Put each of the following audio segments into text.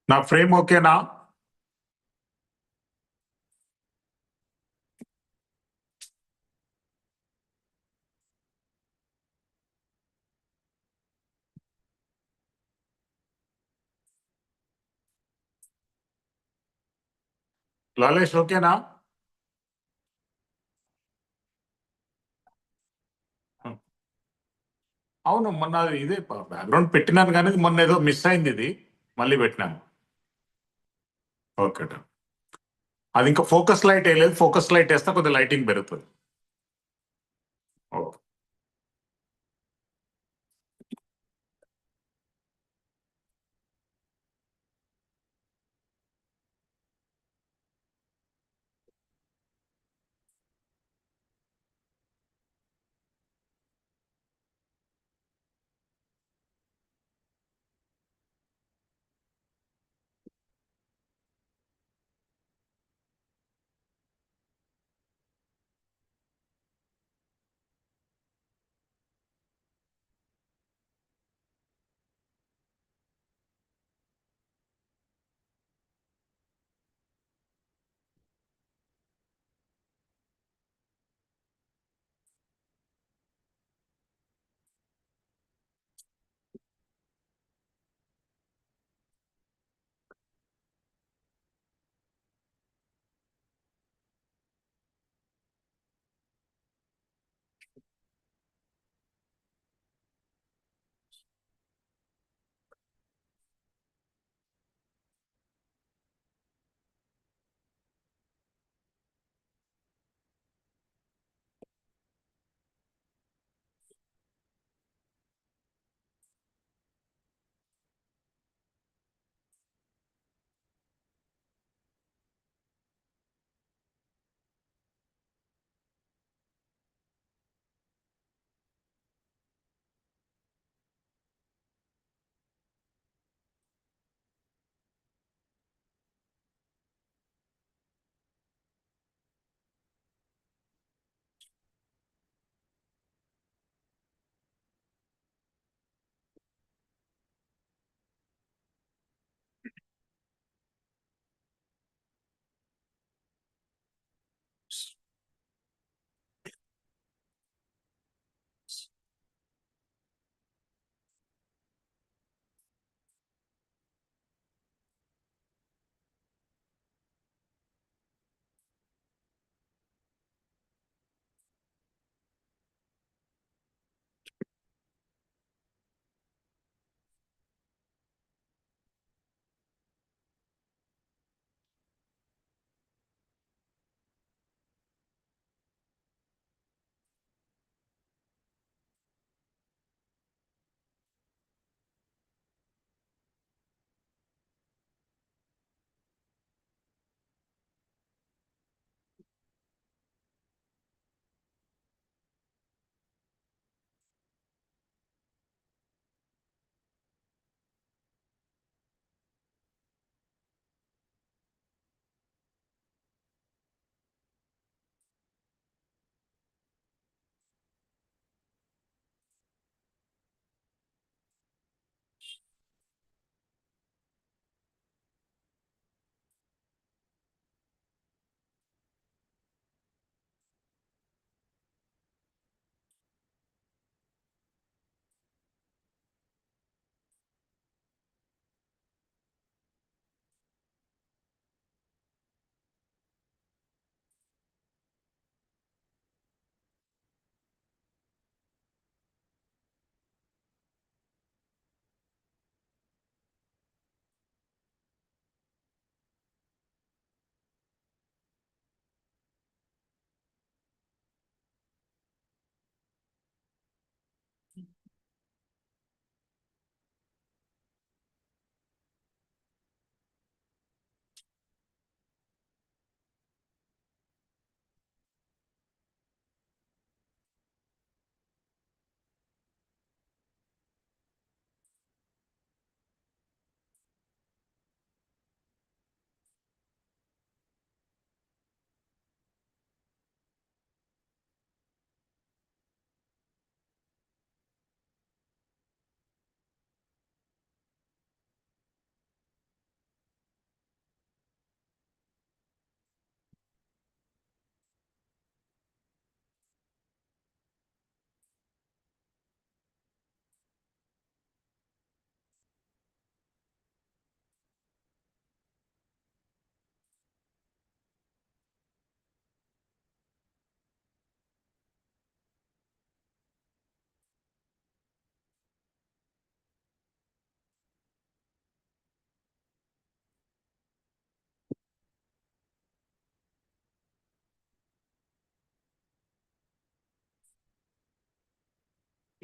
నా ఫ్రేమ్ ఓకేనా? లాలేష్ ఓకేనా? అవును, మొన్న ఇదే బ్యాక్గ్రౌండ్ పెట్టినాను కానీ మొన్న ఏదో మిస్ అయింది, ఇది మళ్ళీ పెట్టినాను. ఓకే, అది ఇంకా ఫోకస్ లైట్ వేయలేదు, ఫోకస్ లైట్ వేస్తే కొద్దిగా లైటింగ్ పెరుగుతుంది. Okay.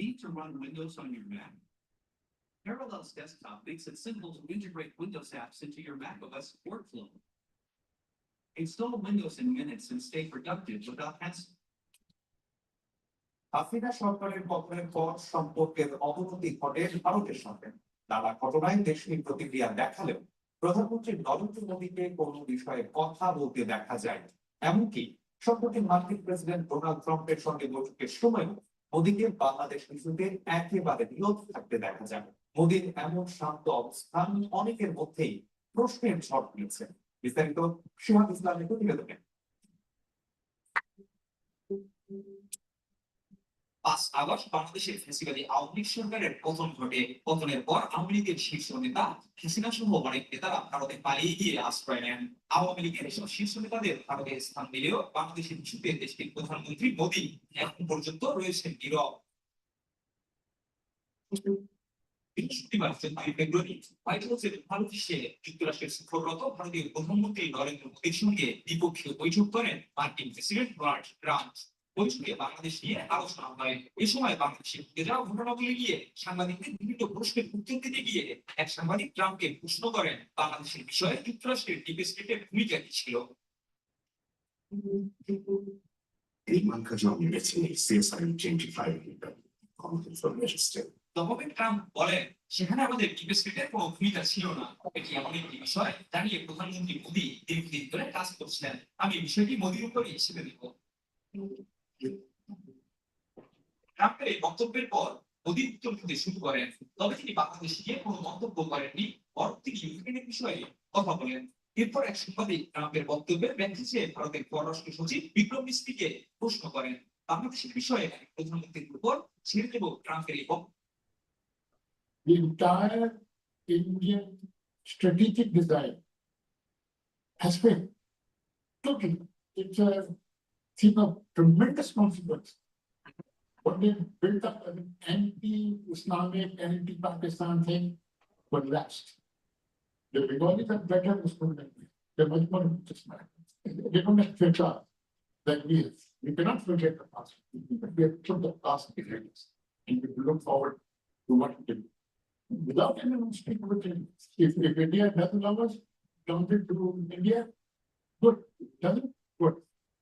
Need to run Windows on your Mac? Parallels Desktop makes it simple to integrate Windows apps into your macOS workflow. Install Windows in minutes and stay productive without hassle. Hasina সরকারের পতনের পর সম্পর্কের অবনতি ঘটে ভারতের সঙ্গে। নানা ঘটনায় দেশটির প্রতিক্রিয়া দেখালেও প্রধানমন্ত্রী নরেন্দ্র মোদীকে কোনো বিষয়ে কথা বলতে দেখা যায়। এমনকি সম্প্রতি মার্কিন প্রেসিডেন্ট ডোনাল্ড ট্রাম্পের সঙ্গে বৈঠকের সময় মোদীকে বাংলাদেশ ইস্যুতে একেবারে নীরব থাকতে দেখা যায়। মোদীর এমন শান্ত অবস্থান অনেকের মধ্যেই প্রশ্নের ঝড় তুলেছে। বিস্তারিত শিহাব ইসলামের প্রতিবেদনে। 5 আগস্ট বাংলাদেশের ফ্যাসিবাদী আওয়ামী লীগ সরকারের পতন ঘটে। পতনের পর আওয়ামী লীগের শীর্ষ নেতা হাসিনা সহ অনেক নেতারা ভারতে পালিয়ে গিয়ে আশ্রয় নেন। আওয়ামী লীগের এসব শীর্ষ নেতাদের ভারতে স্থান দিলেও বাংলাদেশের ইস্যুতে দেশটির প্রধানমন্ত্রী মোদী এখন পর্যন্ত রয়েছেন নীরব। বৃহস্পতিবার 14 ফেব্রুয়ারি হোয়াইট হাউসের ভারত এসে যুক্তরাষ্ট্রের সফররত ভারতীয় প্রধানমন্ত্রী নরেন্দ্র মোদীর সঙ্গে দ্বিপক্ষীয় বৈঠক করেন মার্কিন প্রেসিডেন্ট ডোনাল্ড ট্রাম্প। বৈঠকে বাংলাদেশ নিয়ে আলোচনা হয়। এ সময় বাংলাদেশে ঘটে যাওয়া ঘটনাগুলি নিয়ে সাংবাদিকদের বিভিন্ন প্রশ্নের উত্তর দিতে গিয়ে এক সাংবাদিক ট্রাম্পকে প্রশ্ন করেন বাংলাদেশের বিষয়ে যুক্তরাষ্ট্রের ডিপ স্টেটের ভূমিকা কি ছিল। তবে ট্রাম্প বলেন সেখানে আমাদের ডিপ স্টেটের কোনো ভূমিকা ছিল না। এটি এমন একটি বিষয় জানিয়ে প্রধানমন্ত্রী মোদী দীর্ঘদিন ধরে কাজ করছিলেন। আমি বিষয়টি মোদীর উপরই ছেড়ে দেব। ট্রাম্পের এই বক্তব্যের পর মোদী উত্তর দিতে শুরু করেন। তবে তিনি বাংলাদেশ নিয়ে কোনো মন্তব্য করেননি, বরং তিনি ইউক্রেনের বিষয়ে কথা বলেন। এরপর এক সাংবাদিক ট্রাম্পের বক্তব্যের ব্যাখ্যা চেয়ে ভারতের পররাষ্ট্র সচিব বিক্রম মিস্ত্রিকে প্রশ্ন করেন। বাংলাদেশের বিষয়ে প্রধানমন্ত্রীর উপর ছেড়ে দেব ট্রাম্পের এই বক্তব্য। The entire Indian strategic design has failed. Totally. It's a thing of tremendous consequence. What they built up an anti-Islamic, anti-Pakistan thing collapsed. The Bengalis are better Muslim. They're much more interested. They don't have filter that we cannot forget the past. We have put the past behind us. And we look forward to what we did. Without anyone speaking with him. If India doesn't love us, don't it to India? Good. Doesn't? Good.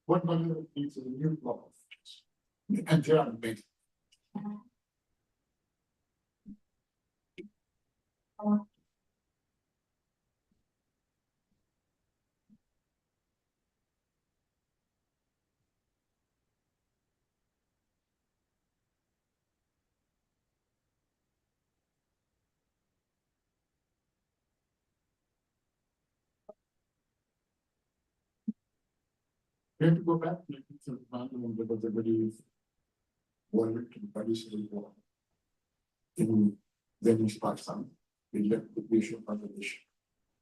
What Bangladesh needs is a new law. And they are amazing. We have to go back to because everybody is wanted to participate in Venice, Pakistan. We left the nation of Bangladesh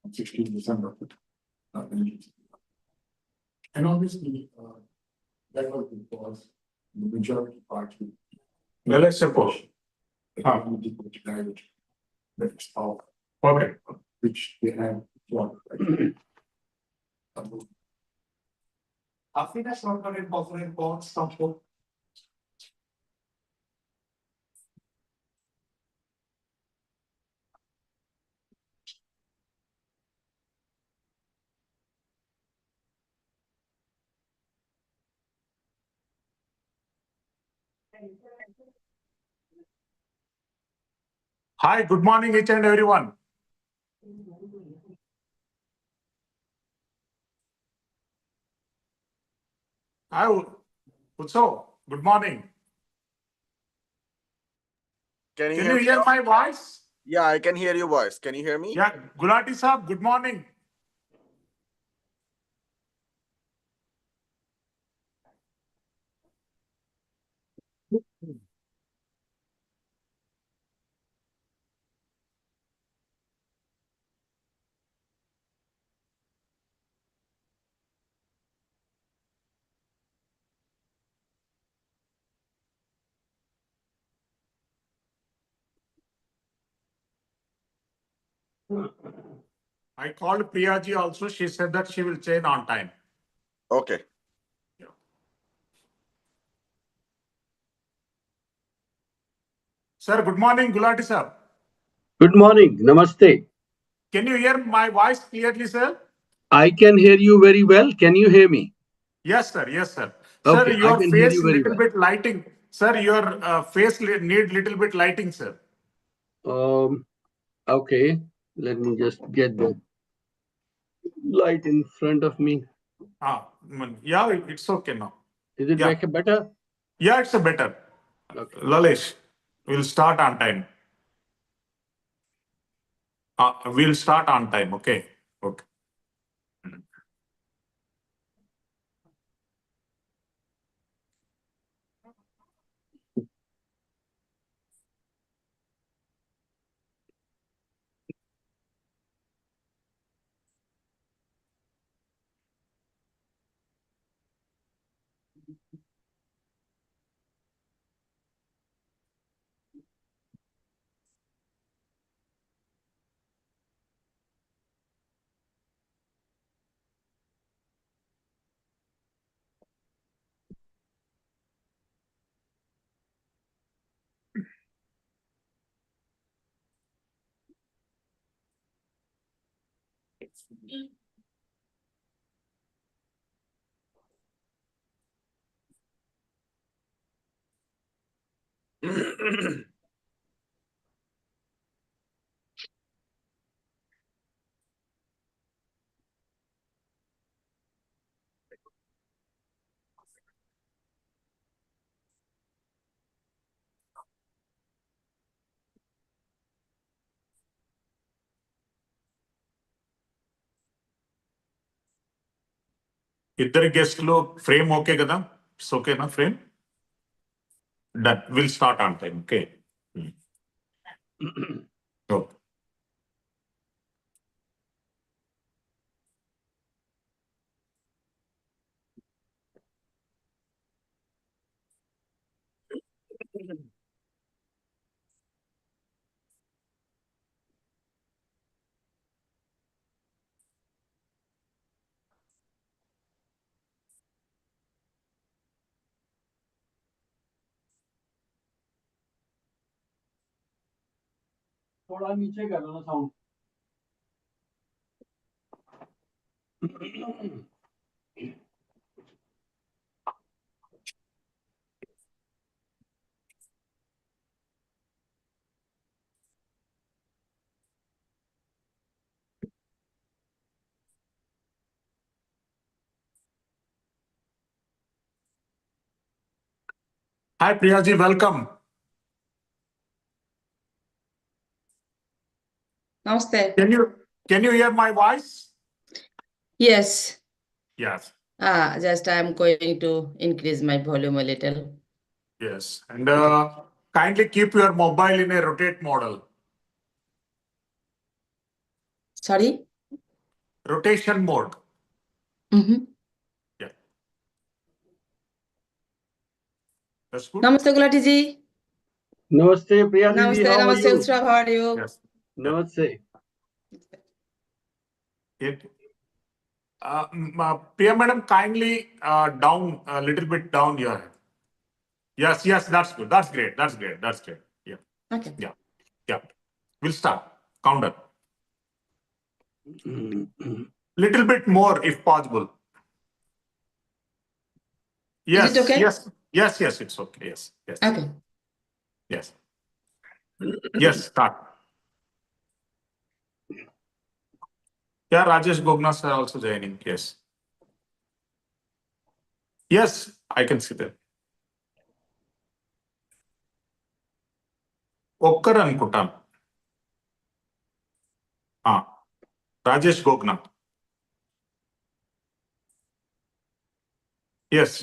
on 16 December. And obviously, that was because the majority party. Well, let's suppose. That is power, Okay. which they have won. Hasina সরকারের পতনের পর সম্পর্ক Hi, good morning, each and everyone. Hi, Utso, good morning. Can you Can hear you me hear now? my voice? Yeah, I can hear your voice. Can you hear me? Yeah, Gulati Saab, good morning. I called Priyaji also. She said that she will chain on time. Okay. Sir, good morning, Gulati sir. Good morning. Namaste. Can you hear my voice clearly, sir? I can hear you very well. Can you hear me? Yes, sir. Yes, sir. Okay, Sir, I your can hear face you very little well. bit lighting. Sir, your face need little bit lighting, sir. Okay. Let me just get the light in front of me. Yeah, it's okay now. Is it Yeah. better? Yeah, it's a better. Okay. Lalesh, we'll start on time. We'll start on time. Okay. Okay. ఇద్దరు గెస్ట్లు frame okay కదా it's ఓకేనా frame done will start on time okay okay थोड़ा नीचे कर लो ना sound. Hi Priyaji welcome Namaste. Can you hear my voice Yes. yes Just I'm going to increase my volume a little. yes and kindly keep your mobile in a rotate model Sorry. rotation mode Mm-hmm. yeah that's good Namaste, Gulati ji. Namaste, Priya Didi. Namaste, How are namaste, you? Utsav. How are you? yes Namaste. Priya madam, kindly down a little bit down your head. Yes, that's good. That's great. Yeah, Okay. yeah. We'll start. Counter. Little bit more if possible. Yes, Is it okay? yes, it's okay. Yes. Okay. Yes, start. Yeah, Rajesh Gogna sir also joining. Yes, I can see that. ఒక్కరు అనుకుంటాను Rajesh Gogna yes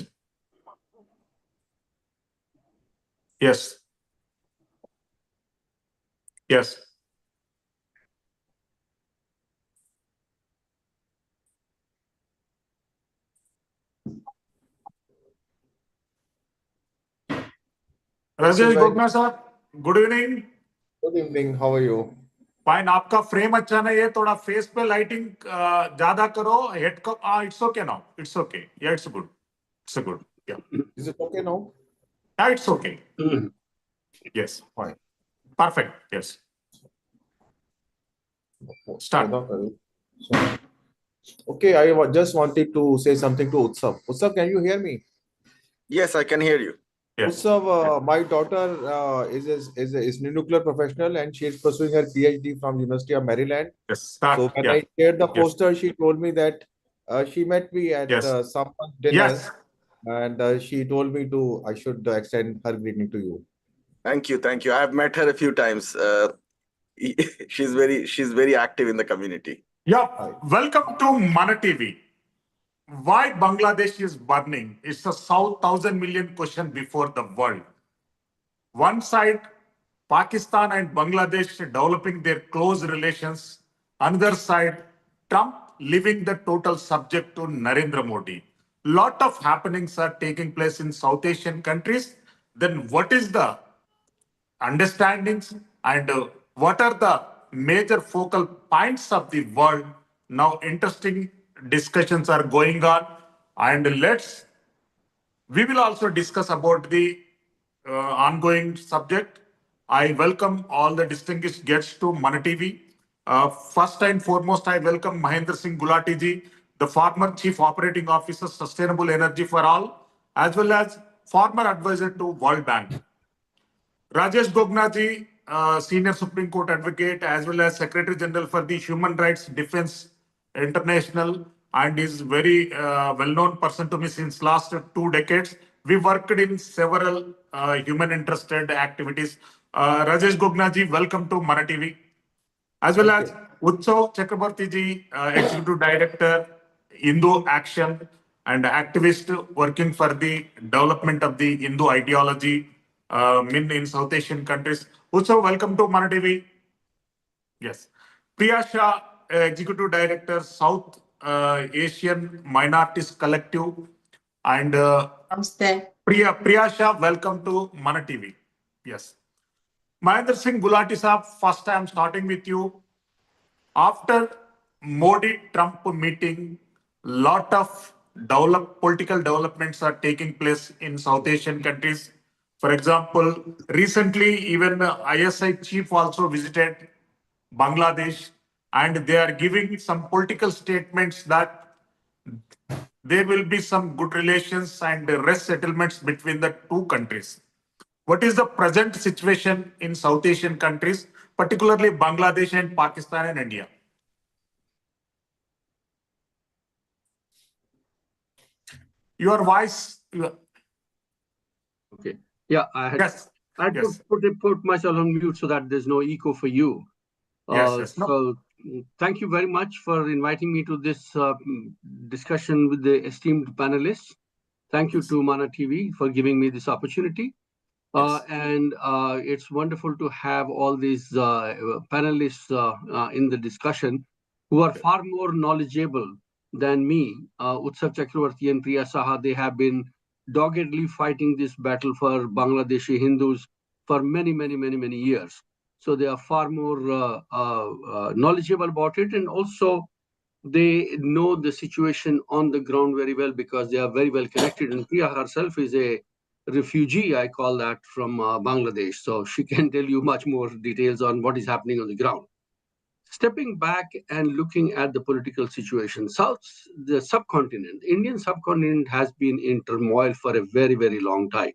Rajesh Gogna sir good evening good evening, how are you? Fine आपका frame अच्छा नहीं है थोड़ा face पे lighting ज्यादा करो हेड को it's okay now it's okay या इट्स गुड या Is it okay now? या it's okay yes Fine. Perfect. Yes. Start. Okay, just wanted to say something to Utsav. Utsav, can you hear me? Yes, I can hear you. Yes. Utsav, my daughter is a nuclear professional and she is pursuing her PhD from University of Maryland. Yes. Start. So when Yeah. I shared the Yes. poster, she told me that she met me at Yes. someone's dinner, Yes. and she told me I should extend her greeting to you. Thank you. Thank you. I've met her a few times. She's very active in the community. Yeah. Hi. Welcome to Mana TV. Why Bangladesh is burning? It's a 1,000 million question before the world. One side, Pakistan and Bangladesh developing their close relations. Another side, Trump leaving the total subject to Narendra Modi. Lot of happenings are taking place in South Asian countries. Then what is the understandings and what are the major focal points of the world? Now interesting discussions are going on, and we will also discuss about the ongoing subject. I welcome all the distinguished guests to Mana TV. First and foremost, I welcome Mahendra Singh Gulati ji, the former Chief Operating Officer, Sustainable Energy for All, as well as former advisor to World Bank. Rajesh Gogna ji, Senior Supreme Court Advocate, as well as Secretary General for the Human Rights Defense International, and is very well-known person to me since last 2 decades. We worked in several human interested activities. Rajesh Gogna ji, welcome to Mana TV. As well Thank as Utsav Chakrabarti ji, Executive Director, Hindu Action, and activist working for the development of the Hindu ideology in South Asian countries. Utsav, welcome to Mana TV. Yes. Priya Shah, Executive Director, South Asian Minorities Collective, and Namaste. Priya Shah, welcome to Mana TV. Yes. Mahendra Singh Gulati Saab, first I am starting with you. After Modi-Trump meeting, lot of political developments are taking place in South Asian countries. For example, recently even ISI chief also visited Bangladesh, and they are giving some political statements that there will be some good relations and rest settlements between the two countries. What is the present situation in South Asian countries, particularly Bangladesh and Pakistan and India? Your voice. Okay. Yeah, Yes. I had Yes. put myself on mute so that there's no echo for you. Yes. No. So thank you very much for inviting me to this discussion with the esteemed panelists. Thank you to Mana TV for giving me this opportunity. Yes. And it's wonderful to have all these panelists in the discussion who are far more knowledgeable than me. Utsav Chakrabarti and Priya Saha, they have been doggedly fighting this battle for Bangladeshi Hindus for many, many, many, many years. So they are far more knowledgeable about it, and also they know the situation on the ground very well because they are very well connected. And Priya herself is a refugee, I call that, from Bangladesh. So she can tell you much more details on what is happening on the ground. Stepping back and looking at the political situation, the subcontinent, the Indian subcontinent has been in turmoil for a very, very long time.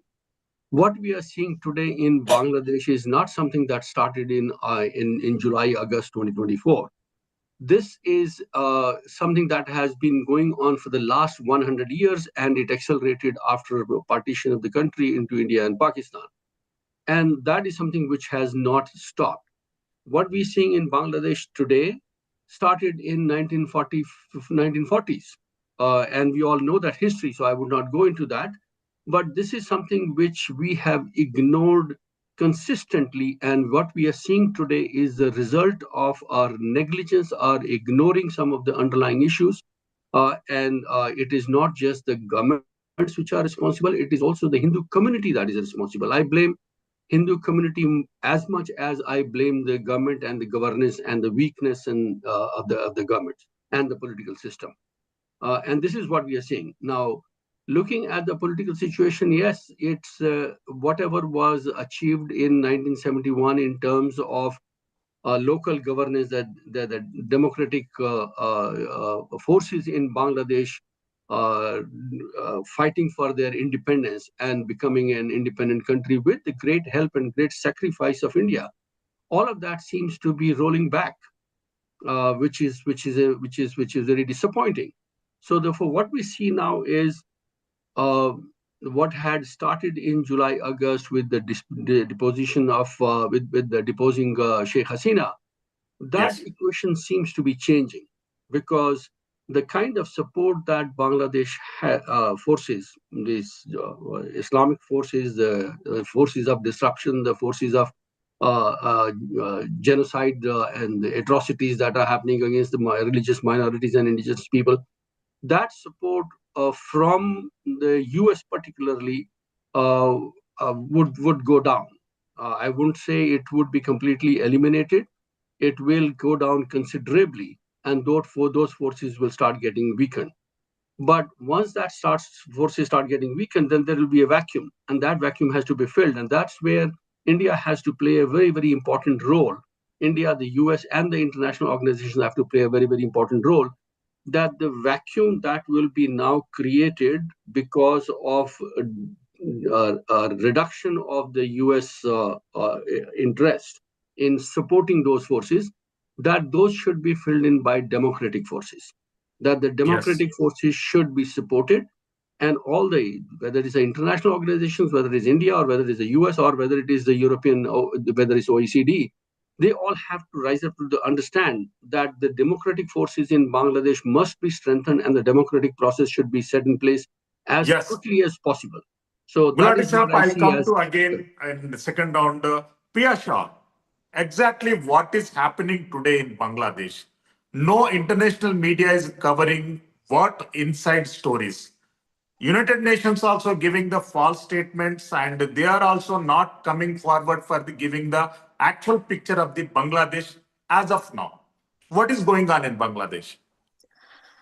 What we are seeing today in Bangladesh is not something that started in July, August 2024. This is something that has been going on for the last 100 years, and it accelerated after the partition of the country into India and Pakistan. And that is something which has not stopped. What we're seeing in Bangladesh today started in 1940s. And we all know that history, so I would not go into that. But this is something which we have ignored consistently, and what we are seeing today is the result of our negligence, our ignoring some of the underlying issues. And it is not just the governments which are responsible, it is also the Hindu community that is responsible. I blame Hindu community as much as I blame the government and the governance and the weakness of the government and the political system. And this is what we are seeing. Now, Looking at the political situation, yes, it's whatever was achieved in 1971 in terms of local governance, that the democratic forces in Bangladesh fighting for their independence and becoming an independent country with the great help and great sacrifice of India. All of that seems to be rolling back, which is very disappointing. So therefore, what we see now is what had started in July, August with the deposition of with the deposing Sheikh Hasina. That Yes. equation seems to be changing, because the kind of support that Bangladesh forces, these Islamic forces, the forces of disruption, the forces of genocide and the atrocities that are happening against the religious minorities and indigenous people, that support from the US particularly would go down. I wouldn't say it would be completely eliminated. It will go down considerably, and those forces will start getting weakened. But once forces start getting weakened, then there will be a vacuum, and that vacuum has to be filled, and that's where India has to play a very, very important role. India, the US, and the international organizations have to play a very, very important role. That the vacuum that will be now created because of reduction of the US interest in supporting those forces, that those should be filled in by democratic forces, that the democratic forces should be supported, and all whether it's the international organizations, whether it's India or whether it's the US or whether it is the European, or whether it's OECD, they all have to rise up to understand that the democratic forces in Bangladesh must be strengthened and the democratic process should be set in place as Yes. quickly as possible. So that Gulati is what Saab, I I'll see come as to again in the second round. Priya Shah, exactly what is happening today in Bangladesh? No international media is covering what inside stories. United Nations also giving the false statements, and they are also not coming forward for giving the actual picture of the Bangladesh as of now. What is going on in Bangladesh?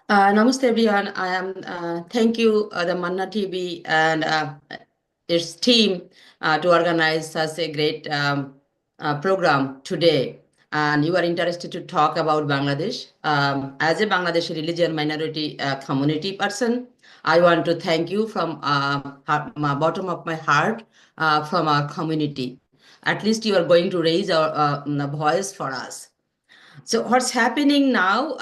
Namaste everyone. I am thank you the Manna TV and its team to organize such a great program today. And you are interested to talk about Bangladesh. As a Bangladeshi religion minority community person, I want to thank you from my bottom of my heart from our community. At least you are going to raise our voice for us. So what's happening now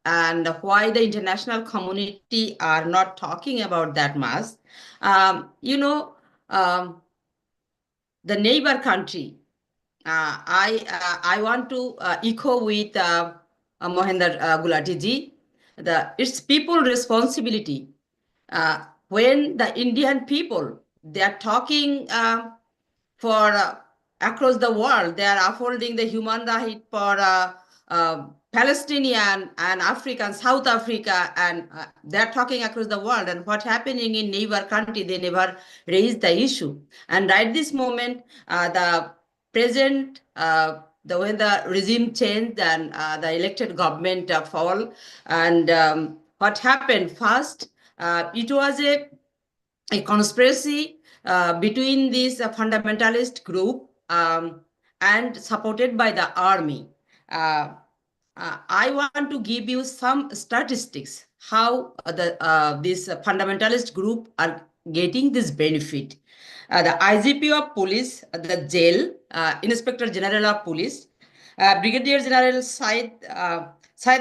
and why the international community are not talking about that much? You know, the neighbor country. I want to echo with Mohinder Gulati ji. It's people responsibility. When the Indian people, they are talking for across the world, they are upholding the human right for Palestinian and African, South Africa, and they're talking across the world. And what's happening in neighbor country, they never raise the issue. And right this moment, the present, when the regime changed and the elected government fall, and what happened first, it was a conspiracy between this fundamentalist group and supported by the army. I want to give you some statistics how this fundamentalist group are getting this benefit. The IGP of police, the jail, Inspector General of Police, Brigadier General Syed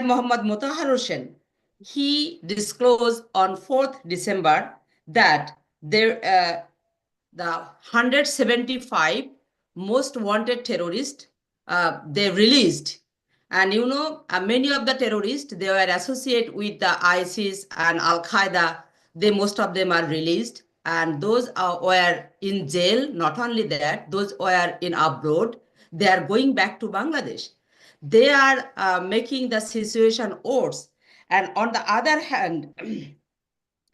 Mohammad Mutahar Hussain, he disclosed on 4th December that the 175 most wanted terrorists they released. And you know, many of the terrorists, they were associated with the ISIS and Al Qaeda. Most of them are released, and those were in jail. Not only that, those were in abroad. They are going back to Bangladesh. They are making the situation worse. And on the other hand,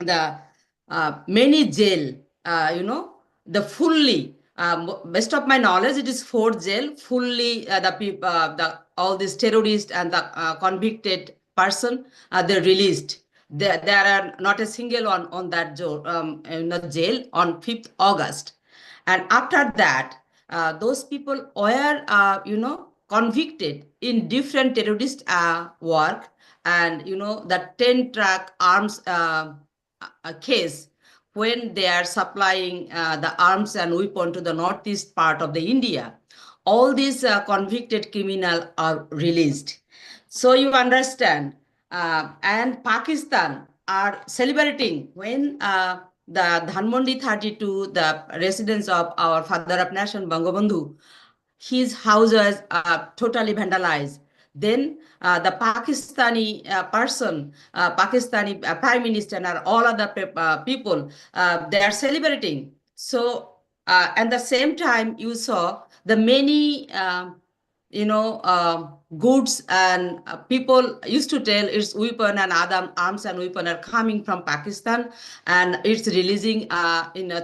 the many jail, the fully, best of my knowledge, it is 4 jail, fully the people, all these terrorists and the convicted person, they're released. There are not a single one on that in the jail on 5th August. And after that, those people were, convicted in different terrorist work, and the 10-track arms case, when they are supplying the arms and weapon to the northeast part of the India. All these convicted criminals are released. So you understand, and Pakistan are celebrating when the Dhanmondi 32, the residence of our father of nation, Bangabandhu, his house was totally vandalized. Then the Pakistani Pakistani Prime Minister and all other people, they are celebrating. So, at the same time, you saw the many, goods, and people used to tell it's weapon and other arms and weapon are coming from Pakistan, and it's releasing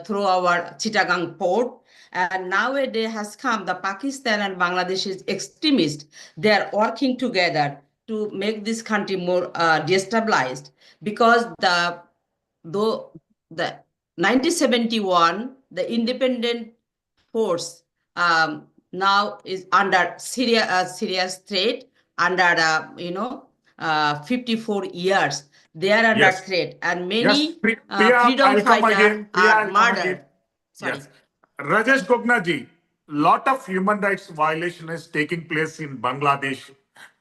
through our Chittagong port. And nowadays has come the Pakistan and Bangladesh extremists. They are working together to make this country more destabilized, because the 1971 the independent force now is under serious threat, under 54 years they are under Yes. threat, and Yes, many Priya, freedom I'll come fighters again. Priya, are I'll come murdered. again. Sorry. Yes. Rajesh Gogna ji, lot of human rights violation is taking place in Bangladesh.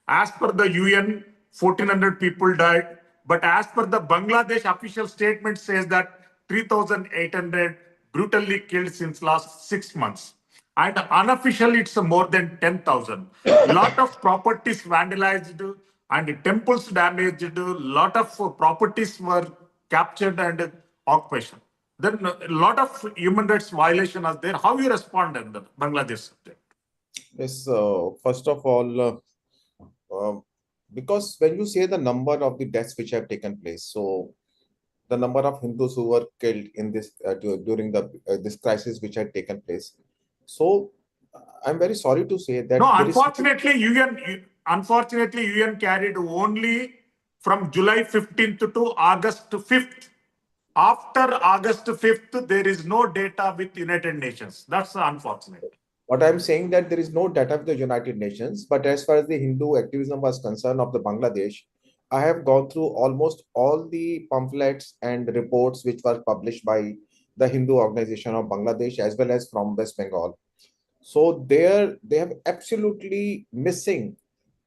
As per the UN, 1,400 people died. But as per the Bangladesh official statement says that 3,800 brutally killed since last 6 months. And unofficially, it's more than 10,000. Lot of properties vandalized and temples damaged. Lot of properties were captured and occupation. Then a lot of human rights violation are there. How you respond in the Bangladesh subject? Yes, first of all, because when you say the number of the deaths which have taken place, so the number of Hindus who were killed in this during the this crisis which had taken place. So I'm very sorry to say that No, there is unfortunately, UN carried only from July 15th to August 5th. After August 5th, there is no data with United Nations. That's unfortunate. what I'm saying, that there is no data of the United Nations, but as far as the Hindu activism was concerned of the Bangladesh, I have gone through almost all the pamphlets and reports which were published by the Hindu organization of Bangladesh as well as from West Bengal. So there they have absolutely missing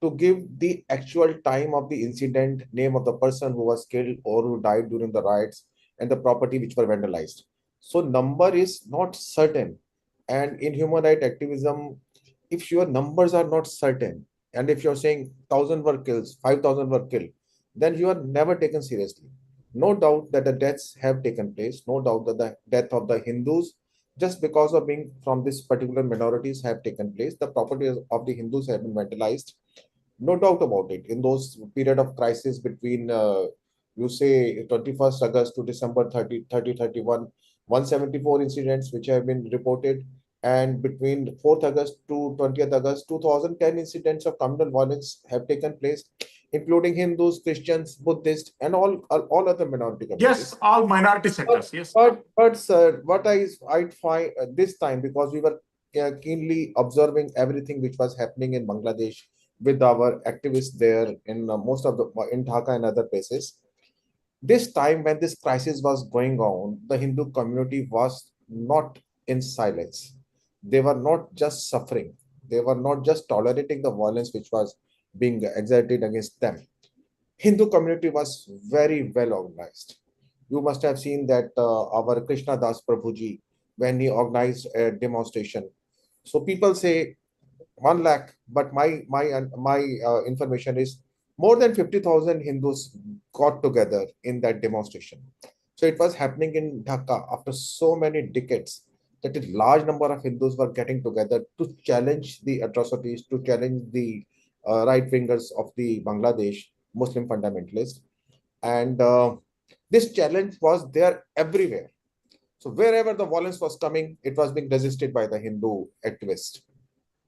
to give the actual time of the incident, name of the person who was killed or who died during the riots, and the property which were vandalized. So number is not certain. And in human rights activism, if your numbers are not certain, and if you're saying 1,000 were killed, 5,000 were killed, then you are never taken seriously. No doubt that the deaths have taken place. No doubt that the death of the Hindus, just because of being from this particular minorities, have taken place. The properties of the Hindus have been vandalized. No doubt about it. In those period of crisis between, you say 21st August to December 31, 174 incidents which have been reported, and between 4th August to 20th August, 2010 incidents of communal violence have taken place, including Hindus, Christians, Buddhists, and all other minority communities. Yes, all minority sectors. Yes. But sir, what I find this time, because we were keenly observing everything which was happening in Bangladesh with our activists there in most of the in Dhaka and other places. This time when this crisis was going on, the Hindu community was not in silence. They were not just suffering. They were not just tolerating the violence which was being exerted against them. Hindu community was very well organized. You must have seen that our Krishna Das Prabhuji, when he organized a demonstration. So people say 1 lakh, but my information is more than 50,000 Hindus got together in that demonstration. So it was happening in Dhaka after so many decades, that a large number of Hindus were getting together to challenge the atrocities, to challenge the right wingers of the Bangladesh Muslim fundamentalists. And this challenge was there everywhere. So wherever the violence was coming, it was being resisted by the Hindu activists.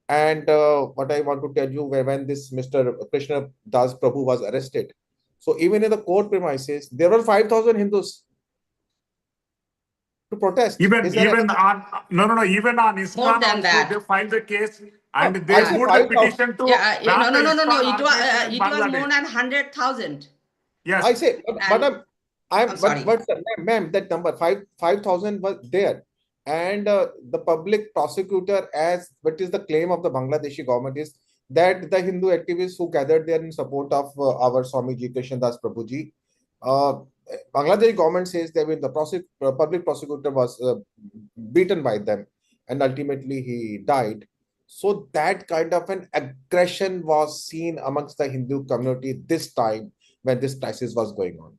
And what I want to tell you, when this Mr. Krishna Das Prabhu was arrested, So even in the court premises, there were 5,000 Hindus to protest. Even Is there even any- on no, even on ISKCON than also that. they filed the case No, and they I say moved the 5,000. petition to Yeah, ban no, the no. ISKCON It was organization in it was more Bangladesh. than 100,000. Yes. I say, but And- I'm sorry. but ma'am, that number 5,000 was there, and the public prosecutor, as what is the claim of the Bangladeshi government is that the Hindu activists who gathered there in support of our Swamiji Krishndas Prabhuji, uh, Bangladesh government says that when the public prosecutor was beaten by them, and ultimately he died. So that kind of an aggression was seen amongst the Hindu community this time when this crisis was going on.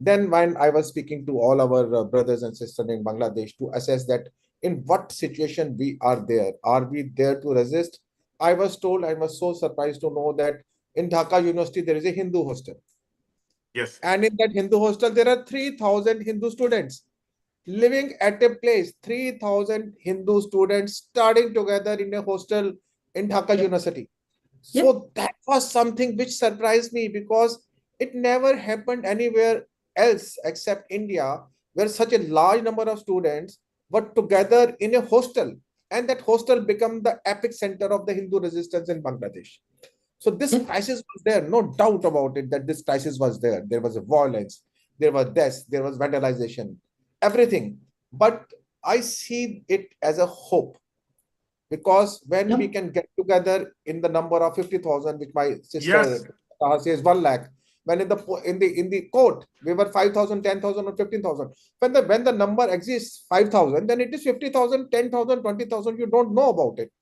Then when I was speaking to all our brothers and sisters in Bangladesh to assess that in what situation we are we there to resist? I was told, I was so surprised to know that in Dhaka University, there is a Hindu hostel. Yes. And in that Hindu hostel, there are 3,000 Hindu students living at a place, 3,000 Hindu students studying together in a hostel in Dhaka University. So that was something which surprised me because it never happened anywhere else except India, where such a large number of students were together in a hostel, and that hostel became the epic center of the Hindu resistance in Bangladesh. So this crisis was there, no doubt about it that this crisis was there. There was a violence, there was death, there was vandalization, everything. But I see it as a hope because when we can get together in the number of 50,000, which my sister says 1 lakh, when in the court we were 5,000, 10,000, or 15,000. When the number exists 5,000, then it is 50,000, 10,000, 20,000. You don't know about it.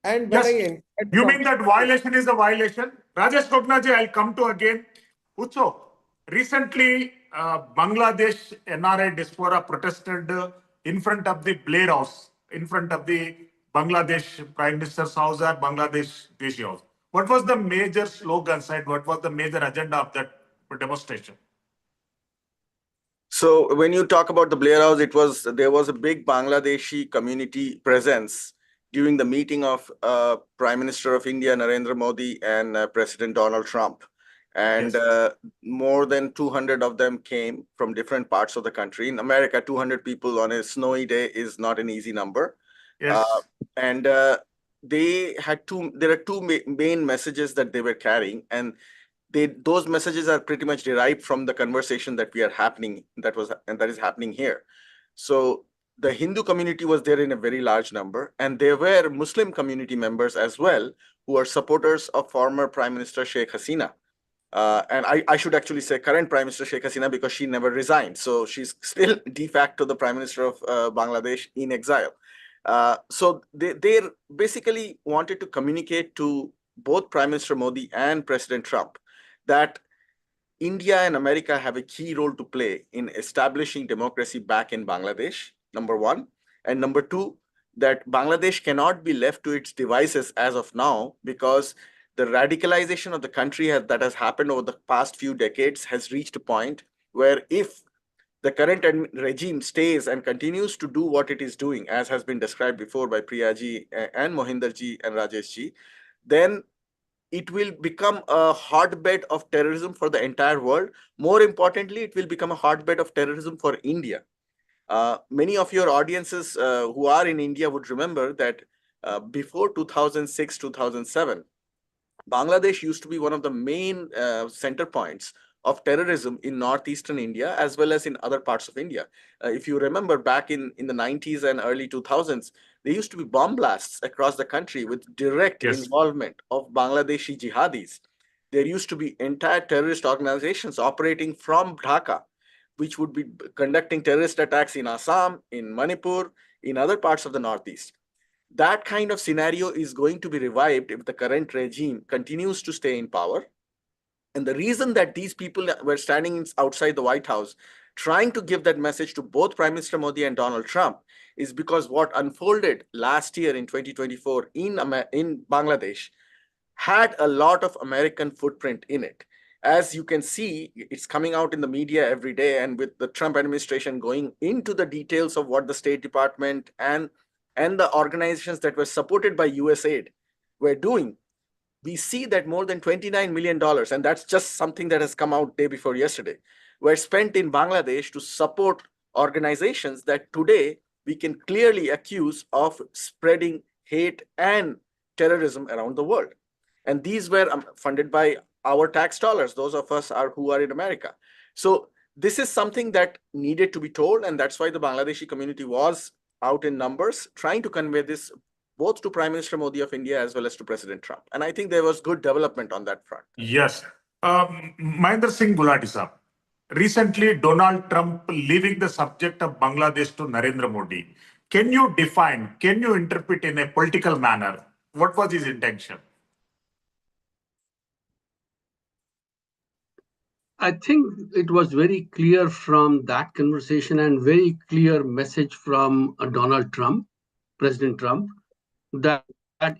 And when Yes. You mean that violation is a violation? Rajesh Koknaji, I'll come to again. Utso, recently Bangladesh NRI diaspora protested in front of the Blair House, in front of the Bangladesh Prime Minister's house or Bangladesh Deshi House. What was the major slogan said? What was the major agenda of that demonstration? So when you talk about the Blair House, there was a big Bangladeshi community presence during the meeting of Prime Minister of India Narendra Modi and President Donald Trump. And more than 200 of them came from different parts of the country. In America, 200 people on a snowy day is not an easy number. Yes. And there are two main messages that they were carrying, and those messages are pretty much derived from the conversation that that is happening here. So the Hindu community was there in a very large number, and there were Muslim community members as well who are supporters of former Prime Minister Sheikh Hasina. And I should actually say current Prime Minister Sheikh Hasina because she never resigned. So she's still de facto the Prime Minister of Bangladesh in exile. So they basically wanted to communicate to both Prime Minister Modi and President Trump that India and America have a key role to play in establishing democracy back in Bangladesh, number one. And number two, that Bangladesh cannot be left to its devices as of now because the radicalization of the country that has happened over the past few decades has reached a point where if the current regime stays and continues to do what it is doing, as has been described before by Priyaji and Mohinderji and Rajeshji, then it will become a hotbed of terrorism for the entire world. More importantly, it will become a hotbed of terrorism for India. Many of your audiences who are in India would remember that before 2006, 2007, Bangladesh used to be one of the main center points of terrorism in northeastern India as well as in other parts of India. If you remember back in the 90s and early 2000s, there used to be bomb blasts across the country with direct involvement of Bangladeshi jihadis. There used to be entire terrorist organizations operating from Dhaka, which would be conducting terrorist attacks in Assam, in Manipur, in other parts of the Northeast. That kind of scenario is going to be revived if the current regime continues to stay in power. And the reason that these people were standing outside the White House trying to give that message to both Prime Minister Modi and Donald Trump is because what unfolded last year in 2024 in Bangladesh had a lot of American footprint in it. As you can see, it's coming out in the media every day, and with the Trump administration going into the details of what the State Department and the organizations that were supported by USAID were doing, we see that more than $29 million, and that's just something that has come out day before yesterday, were spent in Bangladesh to support organizations that today we can clearly accuse of spreading hate and terrorism around the world. And these were funded by our tax dollars, those of us who are in America. So this is something that needed to be told, and that's why the Bangladeshi community was out in numbers trying to convey this both to Prime Minister Modi of India as well as to President Trump. And I think there was good development on that front. Yes. Mahendra Singh Gulati sahab, recently Donald Trump leaving the subject of Bangladesh to Narendra Modi. Can you define, can you interpret in a political manner, what was his intention? I think it was very clear from that conversation and very clear message from Donald Trump, President Trump, that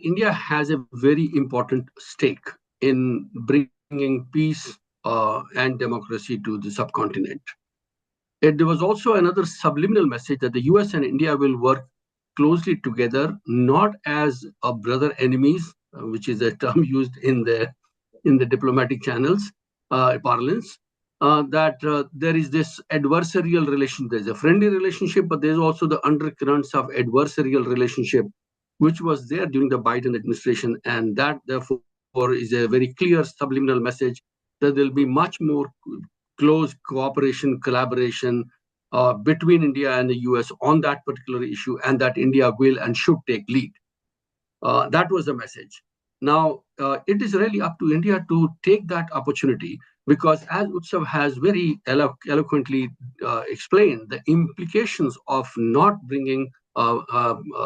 India has a very important stake in bringing peace and democracy to the subcontinent. There was also another subliminal message that the US and India will work closely together, not as brother enemies, which is a term used in the diplomatic channels, parlance, that there is this adversarial relation. There's a friendly relationship, but there's also the undercurrents of adversarial relationship, which was there during the Biden administration. And that, therefore, is a very clear subliminal message that there'll be much more close cooperation, collaboration between India and the US on that particular issue, and that India will and should take lead. That was the message. Now, it is really up to India to take that opportunity, because as Utsav has very eloquently explained, the implications of not bringing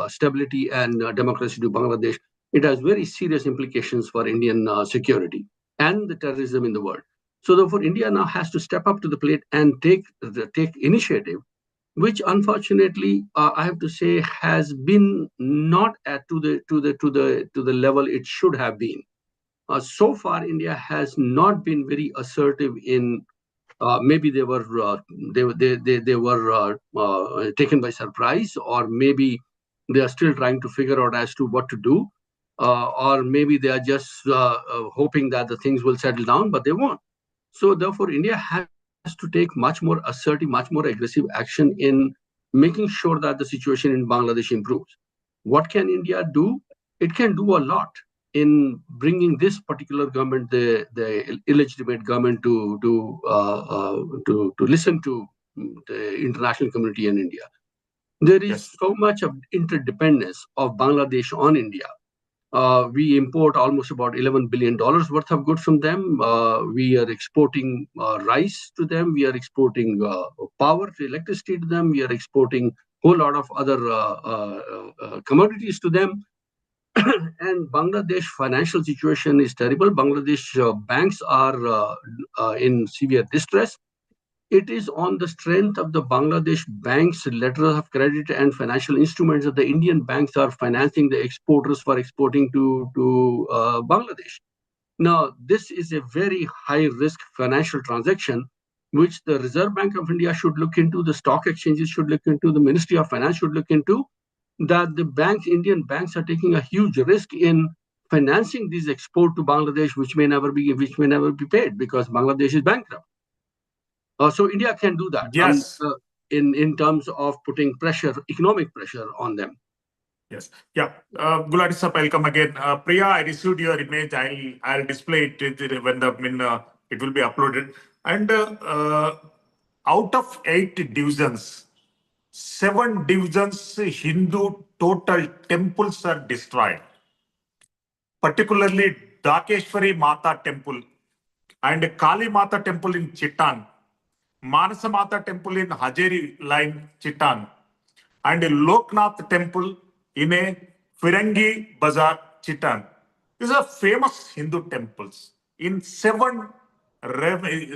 stability and democracy to Bangladesh, it has very serious implications for Indian security and the terrorism in the world. So therefore, India now has to step up to the plate and take initiative, which unfortunately, I have to say, has been not to the level it should have been. So far, India has not been very assertive in. Maybe they were taken by surprise, or maybe they are still trying to figure out as to what to do, or maybe they are just hoping that the things will settle down, but they won't. So therefore, India has to take much more assertive, much more aggressive action in making sure that the situation in Bangladesh improves. What can India do? It can do a lot in bringing this particular government, the illegitimate government, to listen to the international community in India. There is so much of interdependence of Bangladesh on India. We import almost about $11 billion worth of goods from them. We are exporting rice to them. We are exporting power, electricity to them. We are exporting a whole lot of other commodities to them. And Bangladesh financial situation is terrible. Bangladesh banks are in severe distress. It is on the strength of the Bangladesh banks' letters of credit and financial instruments that the Indian banks are financing the exporters for exporting to Bangladesh. Now, this is a very high-risk financial transaction, which the Reserve Bank of India should look into, the stock exchanges should look into, the Ministry of Finance should look into, that the banks, Indian banks, are taking a huge risk in financing these export to Bangladesh, which may never be paid because Bangladesh is bankrupt. So India can do that. Yes. In terms of putting pressure, economic pressure on them. Yes. Yeah. Gulati sir, welcome again. Priya, I received your image. I'll display it when it will be uploaded. And out of 8 divisions, 7 divisions Hindu total temples are destroyed. Particularly Dakeshwari Mata Temple and Kali Mata Temple in Chitan, Manasa Mata Temple in Hajeri line, Chitan, and Loknath Temple in a Firangi Bazaar, Chitan. These are famous Hindu temples. In 7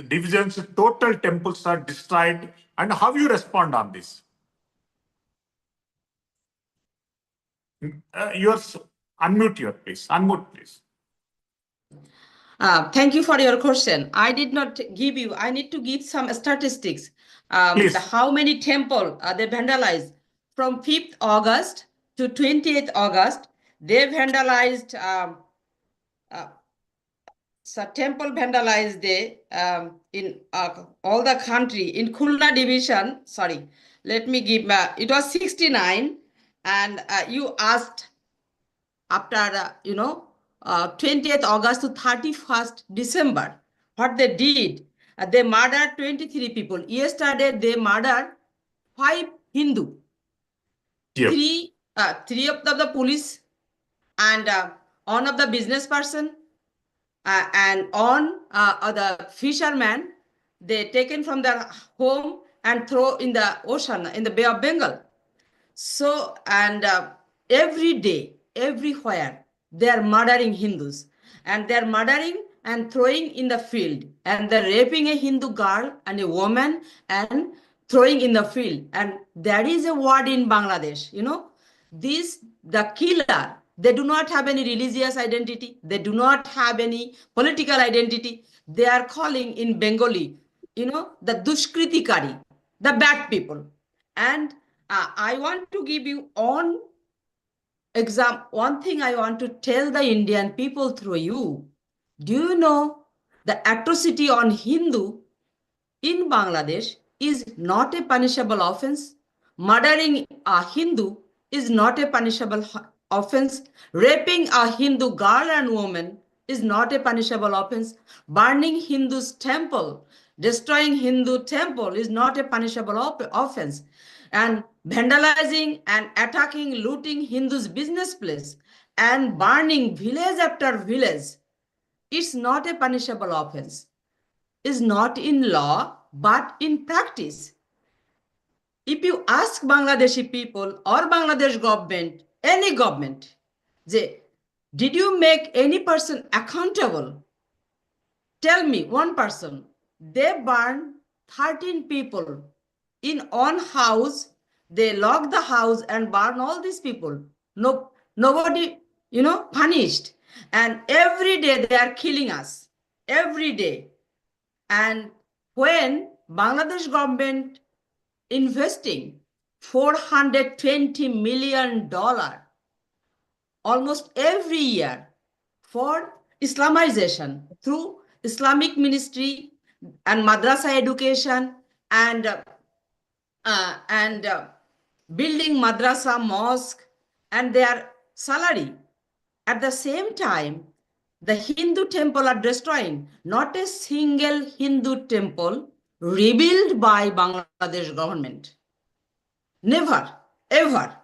divisions, total temples are destroyed. And how you respond on this? Unmute your please. Unmute, please. Thank you for your question. I did not give you, I need to give some statistics. How many temples they vandalized from 5th August to 28th August. They vandalized so temple vandalized day in all the country in Khulna division. Sorry, let me give. It was 69, and you asked after 20th August to 31st December what they did. They murdered 23 people. Yesterday they murdered 5 Hindu. Yep. Three of the police and one of the business person and on the fisherman, they taken from their home and throw in the ocean, in the Bay of Bengal. So, and every day, everywhere, they are murdering Hindus, and they are murdering and throwing in the field, and they're raping a Hindu girl and a woman and throwing in the field. And there is a word in Bangladesh, the killer, they do not have any religious identity, they do not have any political identity. They are calling in Bengali, the Dushkritikari, the bad people. And I want to give you one thing I want to tell the Indian people through you. Do you know the atrocity on Hindu in Bangladesh is not a punishable offense? Murdering a Hindu is not a punishable offense. Raping a Hindu girl and woman is not a punishable offense. Burning Hindu's temple, destroying Hindu temple is not a punishable offense. And vandalizing and attacking, looting Hindus' business place and burning village after village, it's not a punishable offense. It's not in law, but in practice. If you ask Bangladeshi people or Bangladesh government, any government, did you make any person accountable? Tell me one person. They burned 13 people in one house. They locked the house and burned all these people. No, nobody, punished. And every day they are killing us. Every day. And when Bangladesh government investing $420 million almost every year for Islamization through Islamic ministry and madrasa education and building madrasa, mosque, and their salary. At the same time, the Hindu temple are destroying. Not a single Hindu temple rebuilt by Bangladesh government. Never, ever.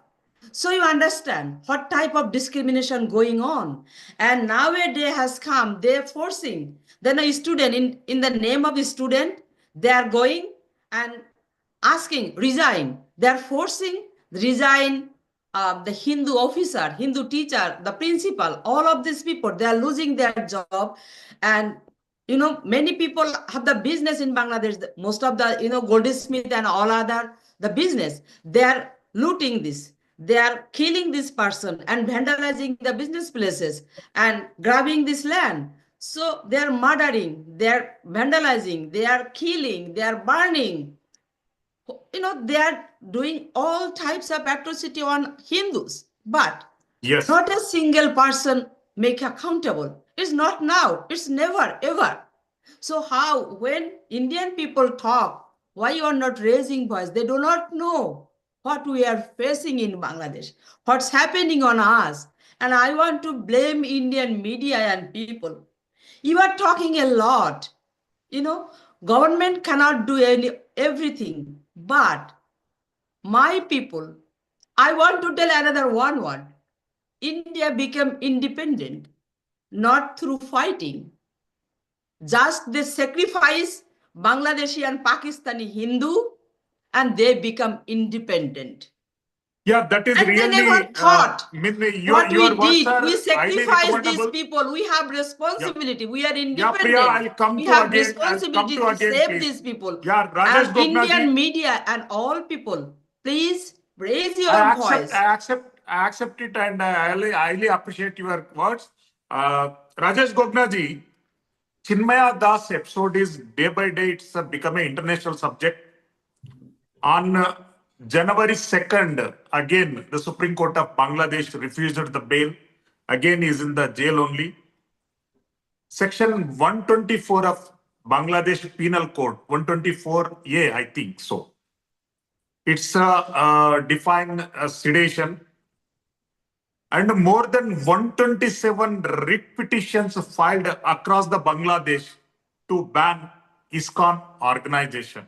So you understand what type of discrimination going on. And nowadays has come, they're forcing. Then a student, in the name of a student, they are going and asking, resign. They're forcing, resign the Hindu officer, Hindu teacher, the principal, all of these people, they are losing their job. And, many people have the business in Bangladesh, most of the, goldsmith and all other, the business, they are looting this. They are killing this person and vandalizing the business places and grabbing this land. So they are murdering, they are vandalizing, they are killing, they are burning. They are doing all types of atrocity on Hindus, but Yes. not a single person make accountable. It's not now, it's never, ever. So how, when Indian people talk, why you are not raising voice? They do not know what we are facing in Bangladesh, what's happening on us. And I want to blame Indian media and people. You are talking a lot. Government cannot do everything. But my people, I want to tell another one word. India became independent, not through fighting. Just they sacrifice Bangladeshi and Pakistani Hindu and they become independent. Yeah, that is And really. they never thought what your we words did. are We highly sacrifice these recommendable. people. We have responsibility. We are Yeah, independent. Priya, I'll come We to have again. I'll come responsibility to to again, save please. these people. Yeah, Rajesh And Indian Gopnaji, media and all people, please raise your I voice. accept it, and I highly appreciate your words. Rajesh Gopnaji, Chinmaya Das episode is day by day, it's become an international subject. On January 2nd, again, the Supreme Court of Bangladesh refused the bail. Again, he is in the jail only. Section 124 of Bangladesh Penal Code, 124A, I think so. It's define sedation, and more than 127 writ petitions filed across the Bangladesh to ban ISKCON organization.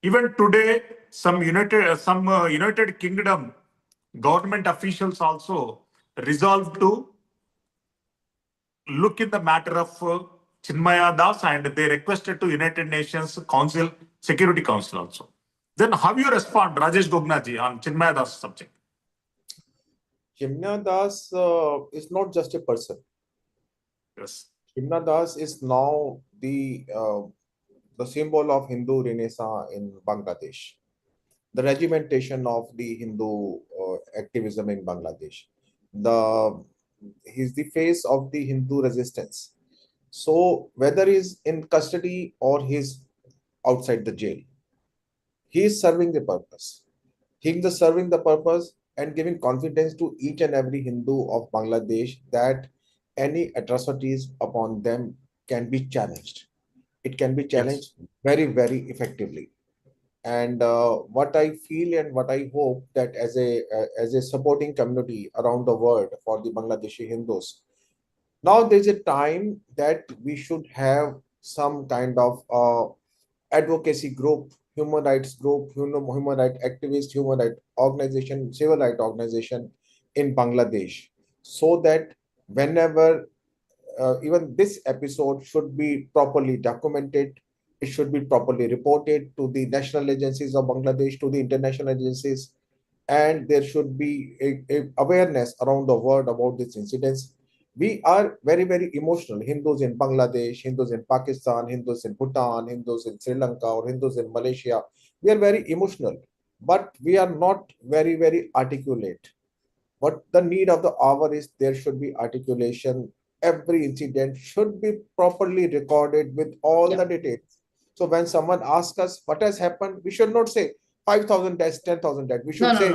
Even today, some United Kingdom government officials also resolved to look in the matter of Chinmaya Das, and they requested to United Nations Council, Security Council also. Then how you respond, Rajesh Gognaji, on Chinmaya Das subject? Chinmaya Das is not just a person. Yes. Chinmaya Das is now the symbol of Hindu Renaissance in Bangladesh, the regimentation of the Hindu activism in Bangladesh. He's the face of the Hindu resistance. So whether he's in custody or he's outside the jail, he is serving the purpose. He is serving the purpose and giving confidence to each and every Hindu of Bangladesh that any atrocities upon them can be challenged. It can be challenged very, very effectively. And what I feel and what I hope that as a supporting community around the world for the Bangladeshi Hindus, now there's a time that we should have some kind of advocacy group, human rights group, human rights activist, human rights organization, civil rights organization in Bangladesh, so that whenever even this episode should be properly documented, it should be properly reported to the national agencies of Bangladesh, to the international agencies, and there should be a awareness around the world about these incidents. We are very, very emotional. Hindus in Bangladesh, Hindus in Pakistan, Hindus in Bhutan, Hindus in Sri Lanka, or Hindus in Malaysia. We are very emotional, but we are not very, very articulate. What the need of the hour is, there should be articulation. Every incident should be properly recorded with all the details. So when someone asks us what has happened, we should not say 5,000 deaths, 10,000 deaths. We should say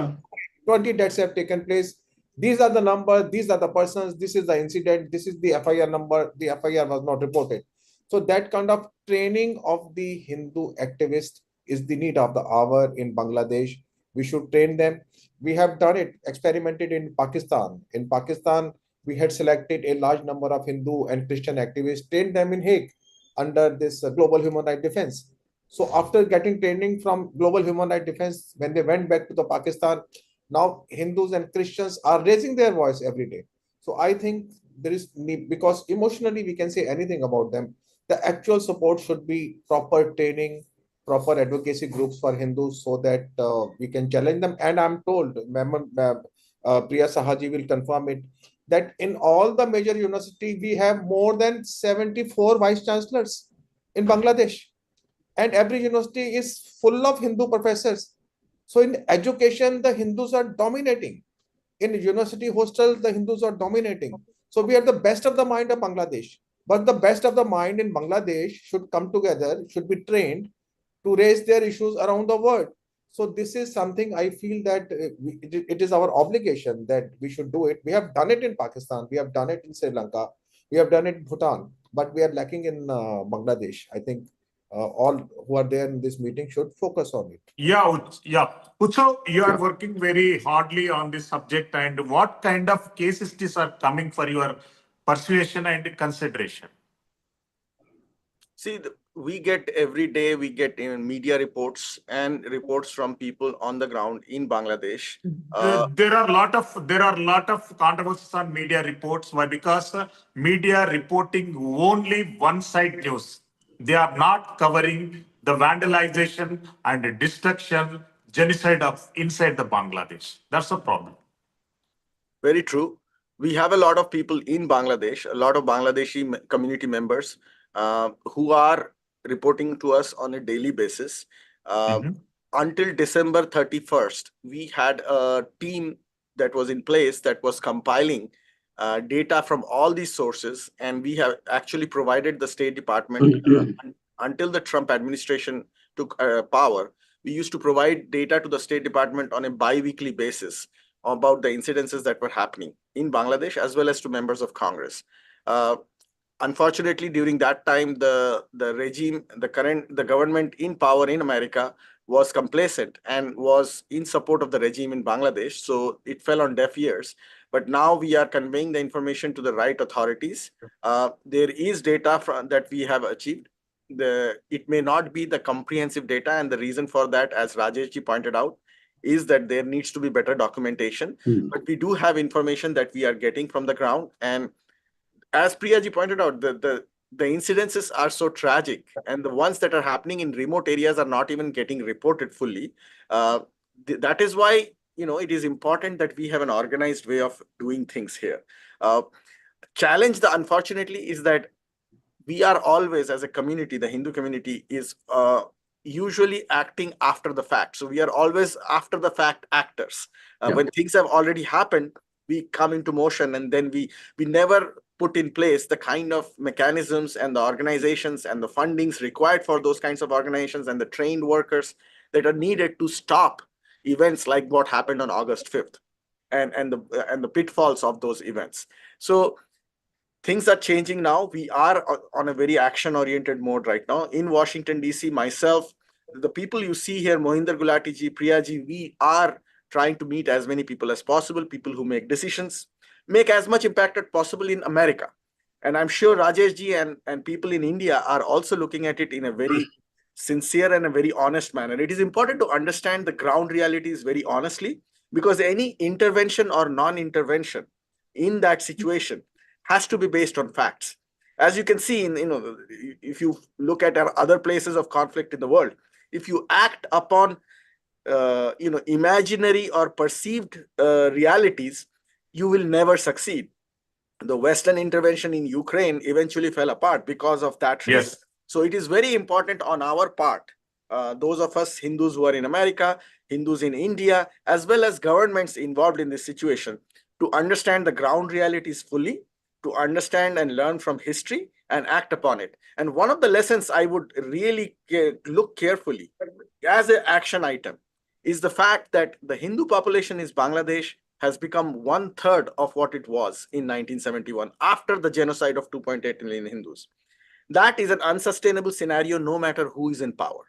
20 deaths have taken place. These are the numbers, these are the persons, this is the incident, this is the FIR number, the FIR was not reported. So that kind of training of the Hindu activists is the need of the hour in Bangladesh. We should train them. We have done it, experimented in Pakistan. In Pakistan, we had selected a large number of Hindu and Christian activists, trained them in Hague under this Global Human Rights Defense. So after getting training from Global Human Rights Defense, when they went back to the Pakistan, now Hindus and Christians are raising their voice every day. So I think there is need, because emotionally we can say anything about them. The actual support should be proper training, proper advocacy groups for Hindus, so that we can challenge them. And I'm told, Priya Sahaji will confirm it, that in all the major universities, we have more than 74 vice chancellors in Bangladesh. And every university is full of Hindu professors. So in education, the Hindus are dominating. In university hostels, the Hindus are dominating. So we are the best of the mind of Bangladesh. But the best of the mind in Bangladesh should come together, should be trained to raise their issues around the world. So this is something I feel that it is our obligation that we should do it. We have done it in Pakistan. We have done it in Sri Lanka. We have done it in Bhutan. But we are lacking in Bangladesh. I think all who are there in this meeting should focus on it. Yeah. Utsav, you are working very hardly on this subject, and what kind of cases these are coming for your persuasion and consideration? See, we get every day, we get media reports and reports from people on the ground in Bangladesh. There are a lot of controversies on media reports. Why? Because media reporting only one side news. They are not covering the vandalization and destruction, genocide of inside the Bangladesh. That's a problem. Very true. We have a lot of people in Bangladesh, a lot of Bangladeshi community members who are reporting to us on a daily basis. Until December 31st, we had a team that was in place that was compiling data from all these sources, and we have actually provided the State Department until the Trump administration took power. We used to provide data to the State Department on a bi-weekly basis about the incidences that were happening in Bangladesh, as well as to members of Congress. unfortunately, during that time, the regime, the government in power in America was complacent and was in support of the regime in Bangladesh. So it fell on deaf ears. But now we are conveying the information to the right authorities. There is data that we have achieved. It may not be the comprehensive data, and the reason for that, as Rajesh ji pointed out, is that there needs to be better documentation. But we do have information that we are getting from the ground. And as Priya ji pointed out, the incidences are so tragic, and the ones that are happening in remote areas are not even getting reported fully. That is why, it is important that we have an organized way of doing things here. Challenge, unfortunately, is that we are always, as a community, the Hindu community is usually acting after the fact. So we are always after the fact actors. When things have already happened, we come into motion, and then we never put in place the kind of mechanisms and the organizations and the fundings required for those kinds of organizations and the trained workers that are needed to stop events like what happened on August 5th and the pitfalls of those events. So things are changing now. We are on a very action-oriented mode right now. In Washington, D.C., myself, the people you see here, Mohinder Gulati ji, Priya ji, we are trying to meet as many people as possible, people who make decisions, make as much impact as possible in America. And I'm sure Rajesh ji and people in India are also looking at it in a very sincere and a very honest manner. It is important to understand the ground realities very honestly, because any intervention or non-intervention in that situation has to be based on facts. As you can see, if you look at other places of conflict in the world, if you act upon imaginary or perceived realities, you will never succeed. The Western intervention in Ukraine eventually fell apart because of that reason. Yes. So it is very important on our part, those of us Hindus who are in America, Hindus in India, as well as governments involved in this situation, to understand the ground realities fully, to understand and learn from history and act upon it. And one of the lessons I would really look carefully as an action item is the fact that the Hindu population in Bangladesh has become 1/3 of what it was in 1971 after the genocide of 2.8 million Hindus. That is an unsustainable scenario no matter who is in power.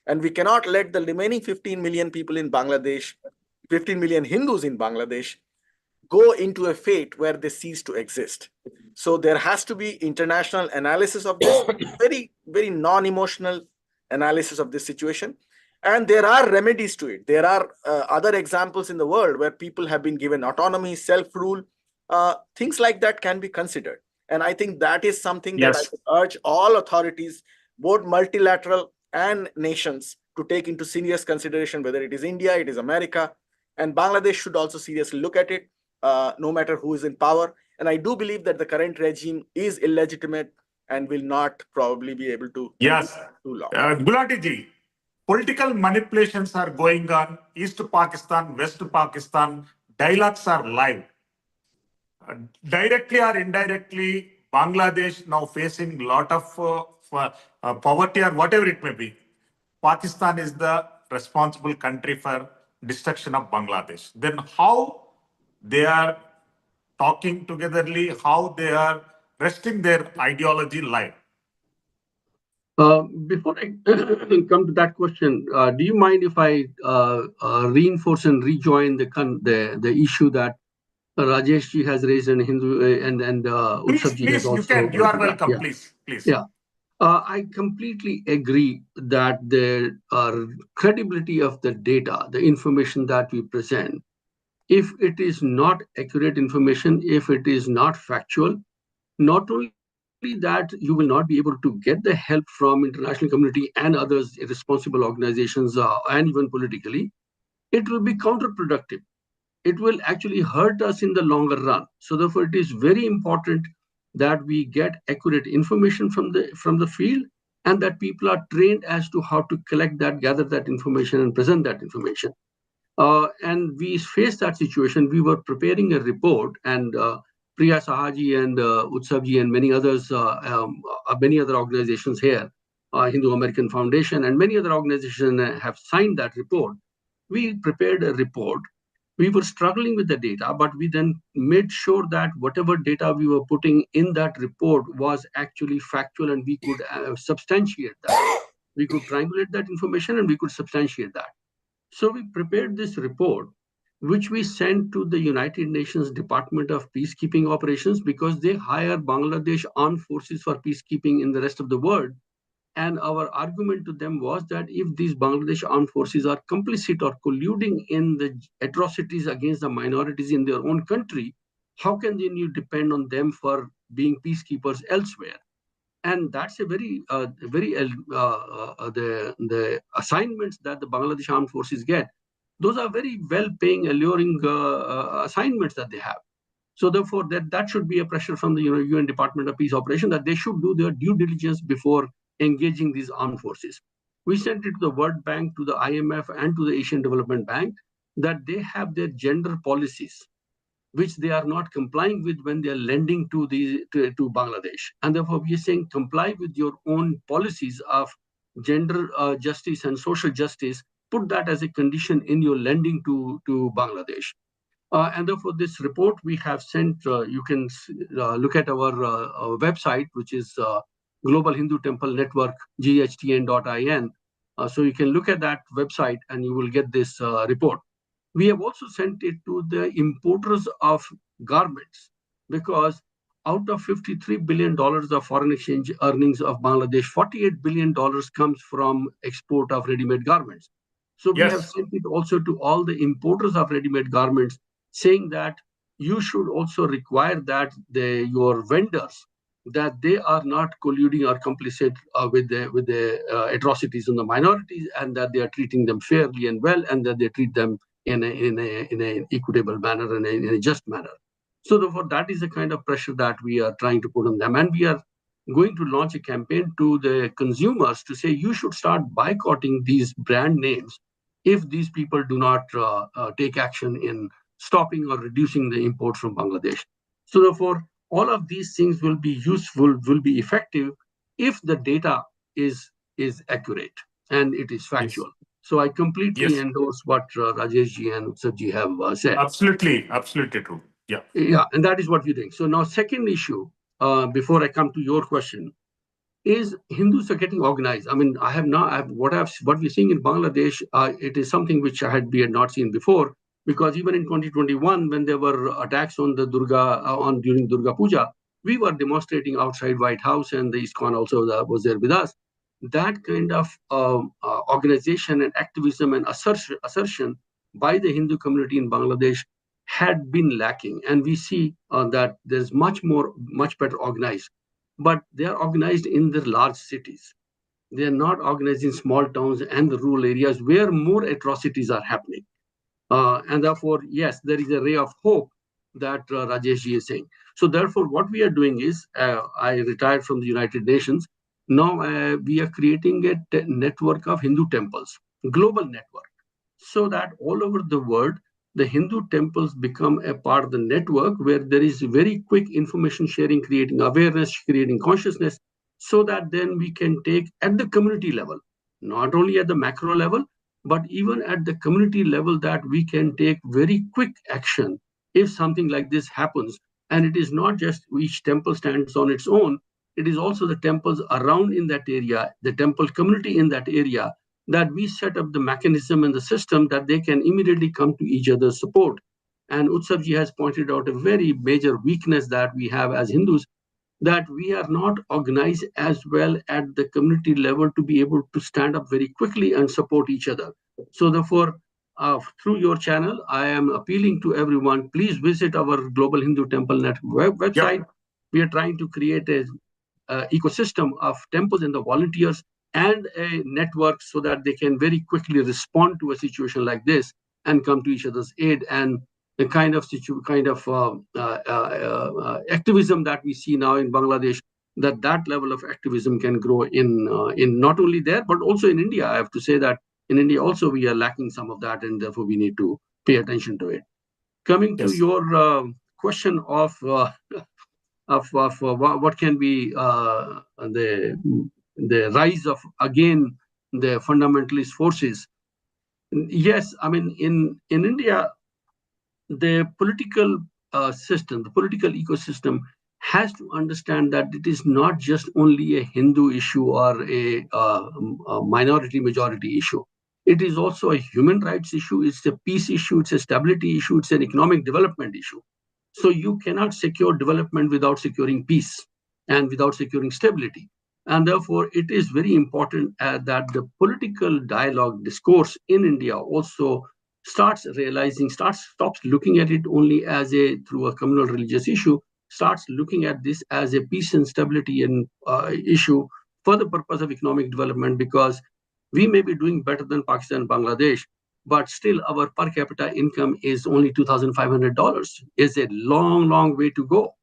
And we cannot let the remaining 15 million people in Bangladesh, 15 million Hindus in Bangladesh, go into a fate where they cease to exist. So there has to be international analysis of this, very, very non-emotional analysis of this situation. And there are remedies to it. There are other examples in the world where people have been given autonomy, self-rule. Things like that can be considered. And I think that is something that I would urge all authorities, both multilateral and nations, to take into serious consideration, whether it is India, it is America, and Bangladesh should also seriously look at it, no matter who is in power. And I do believe that the current regime is illegitimate and will not probably be able to too long. Gulati ji, political manipulations are going on. East Pakistan, West Pakistan, dialogues are live. Directly or indirectly, Bangladesh now facing a lot of poverty or whatever it may be. Pakistan is the responsible country for destruction of Bangladesh. Then how they are talking togetherly, how they are resting their ideology live? Before I come to that question, do you mind if I reinforce and rejoin the issue that Rajesh ji has raised and Hindu and Utsav ji has also? Please, you are welcome. Yeah. Please. Yeah. I completely agree that the credibility of the data, the information that we present, if it is not accurate information, if it is not factual, not only that you will not be able to get the help from international community and others, responsible organizations, and even politically, it will be counterproductive. It will actually hurt us in the longer run. So therefore, it is very important that we get accurate information from the field, and that people are trained as to how to collect that, gather that information, and present that information. And we faced that situation. We were preparing a report, and Priya Sahaji and Utsav ji and many others, many other organizations here, Hindu American Foundation and many other organizations have signed that report. We prepared a report we were struggling with the data, but we then made sure that whatever data we were putting in that report was actually factual, and we could substantiate that. We could triangulate that information and we could substantiate that. So we prepared this report, which we sent to the United Nations Department of Peacekeeping Operations, because they hire Bangladesh armed forces for peacekeeping in the rest of the world. And our argument to them was that if these Bangladesh armed forces are complicit or colluding in the atrocities against the minorities in their own country, how can then you depend on them for being peacekeepers elsewhere? And that's a very, the assignments that the Bangladesh armed forces get, those are very well-paying, alluring assignments that they have. So therefore, that should be a pressure from the UN Department of Peace Operation that they should do their due diligence before engaging these armed forces. We sent it to the World Bank, to the IMF, and to the Asian Development Bank that they have their gender policies, which they are not complying with when they are lending to Bangladesh. And therefore, we are saying comply with your own policies of gender justice and social justice. Put that as a condition in your lending to Bangladesh. And therefore, this report we have sent, you can look at our website, which is Global Hindu Temple Network, GHTN.in. So you can look at that website and you will get this report. We have also sent it to the importers of garments, because out of $53 billion of foreign exchange earnings of Bangladesh, $48 billion comes from export of ready-made garments. So we have sent it also to all the importers of ready-made garments, saying that you should also require that your vendors, that they are not colluding or complicit with the atrocities on the minorities, and that they are treating them fairly and well, and that they treat them in an equitable manner and in a just manner. So therefore, that is the kind of pressure that we are trying to put on them. And we are going to launch a campaign to the consumers to say, you should start boycotting these brand names if these people do not take action in stopping or reducing the imports from Bangladesh. So therefore, all of these things will be useful, will be effective if the data is accurate and it is factual. Yes. So I completely endorse what Rajeshji and Utsavji have said. Absolutely true. Yeah. Yeah, and that is what we think. So now, second issue, before I come to your question, is Hindus are getting organized. I mean, what we're seeing in Bangladesh, it is something which we had not seen before, because even in 2021, when there were attacks on the during Durga Puja, we were demonstrating outside White House, and the ISKCON also was there with us. That kind of organization and activism and assertion by the Hindu community in Bangladesh had been lacking, and we see that there's much better organized. But they are organized in the large cities. They are not organized in small towns and the rural areas where more atrocities are happening. And therefore, yes, there is a ray of hope that Rajeshji is saying. So therefore, what we are doing is, I retired from the United Nations. Now we are creating a network of Hindu temples, global network, so that all over the world, the Hindu temples become a part of the network where there is very quick information sharing, creating awareness, creating consciousness, so that then we can take at the community level, not only at the macro level, but even at the community level, that we can take very quick action if something like this happens. And it is not just each temple stands on its own, it is also the temples around in that area, the temple community in that area, that we set up the mechanism and the system that they can immediately come to each other's support. And Utsavji has pointed out a very major weakness that we have as Hindus, that we are not organized as well at the community level to be able to stand up very quickly and support each other. So therefore, through your channel, I am appealing to everyone, please visit our Global Hindu Temple Network website. Yep. We are trying to create a ecosystem of temples and the volunteers and a network so that they can very quickly respond to a situation like this and come to each other's aid. And the kind of activism that we see now in Bangladesh, that level of activism can grow in not only there, but also in India. I have to say that in India also we are lacking some of that, and therefore we need to pay attention to it. Coming to your question of what can be the rise of, again, the fundamentalist forces. Yes, I mean, in India, the political system, the political ecosystem has to understand that it is not just only a Hindu issue or a minority majority issue. It is also a human rights issue, it's a peace issue, it's a stability issue, it's an economic development issue. So you cannot secure development without securing peace and without securing stability. And therefore, it is very important that the political dialogue discourse in India also stops looking at it only as through a communal religious issue, starts looking at this as a peace and stability and issue for the purpose of economic development, because we may be doing better than Pakistan and Bangladesh, but still our per capita income is only $2,500. It's a long, long way to go.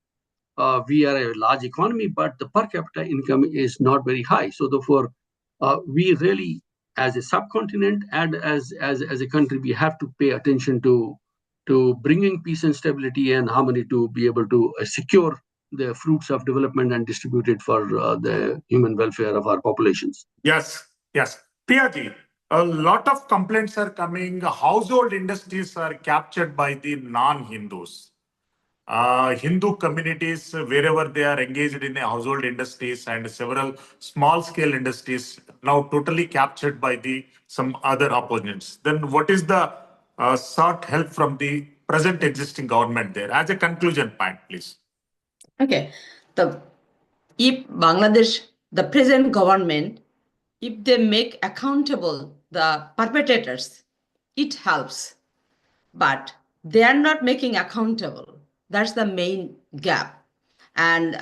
We are a large economy, but the per capita income is not very high. So therefore, we really, as a subcontinent and as a country, we have to pay attention to bringing peace and stability and harmony to be able to secure the fruits of development and distribute it for the human welfare of our populations. Yes. Priyaji, a lot of complaints are coming. Household industries are captured by the non-Hindus. Hindu communities, wherever they are engaged in the household industries and several small-scale industries, now totally captured by some other opponents. Then what is the sought help from the present existing government there? As a conclusion point, please. Okay. If Bangladesh, the present government, if they make accountable the perpetrators, it helps. But they are not making accountable. That's the main gap. And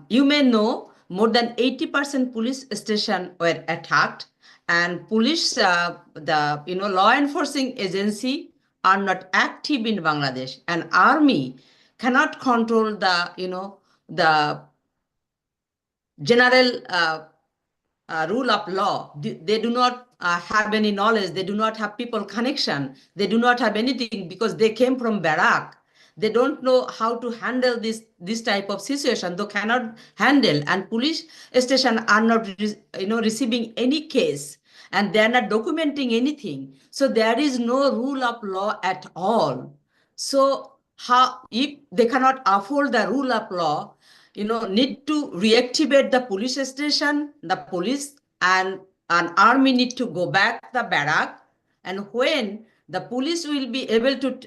you may know more than 80% police stations were attacked, and police, law enforcing agency are not active in Bangladesh, and army cannot control the general rule of law. They do not have any knowledge. They do not have people connection. They do not have anything because they came from barrack. They don't know how to handle this type of situation. They cannot handle, and police station are not receiving any case, and they are not documenting anything. So there is no rule of law at all. So if they cannot afford the rule of law, need to reactivate the police station, the police and an army need to go back the barrack. And when the police will be able to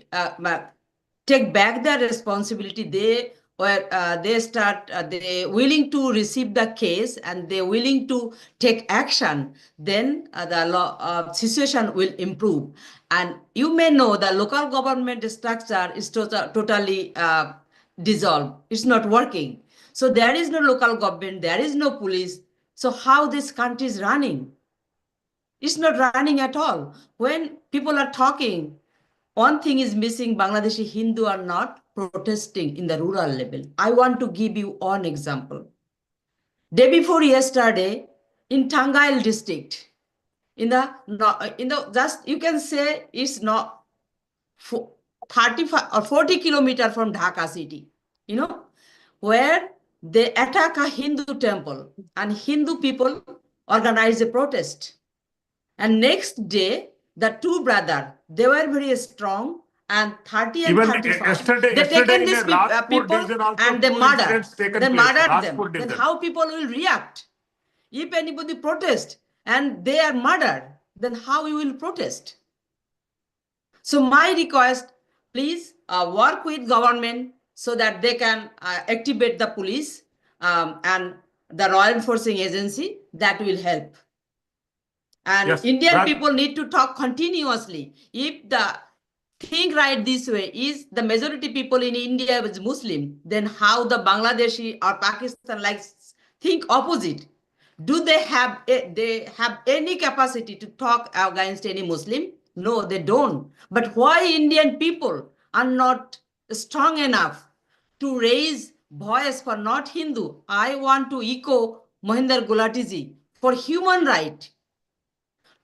take back their responsibility, they willing to receive the case and they willing to take action, then the law situation will improve. And you may know the local government structure is totally dissolved. It's not working. So there is no local government, there is no police. So how this country is running? It's not running at all. When people are talking, one thing is missing: Bangladeshi Hindu are not protesting in the rural level. I want to give you one example. Day before yesterday, in Tangail district, just you can say it's not 35 or 40 kilometers from Dhaka city, where they attack a Hindu temple and Hindu people organize a protest. And next day, the two brothers, they were very strong, and 30 and Even 35. They taken these people also and they murdered. They murdered them. Then Then how people will react? If anybody protest and they are murdered, then how you will protest? So my request, please work with government so that they can activate the police and the law enforcing agency. That will help. And Yes, Indian people need to talk continuously. If the think right this way is the majority people in India is Muslim, then how the Bangladeshi or Pakistan think opposite? Do they have any capacity to talk against any Muslim? No, they don't. But why Indian people are not strong enough to raise voice for not Hindu? I want to echo Mohinder Gulatiji for human right.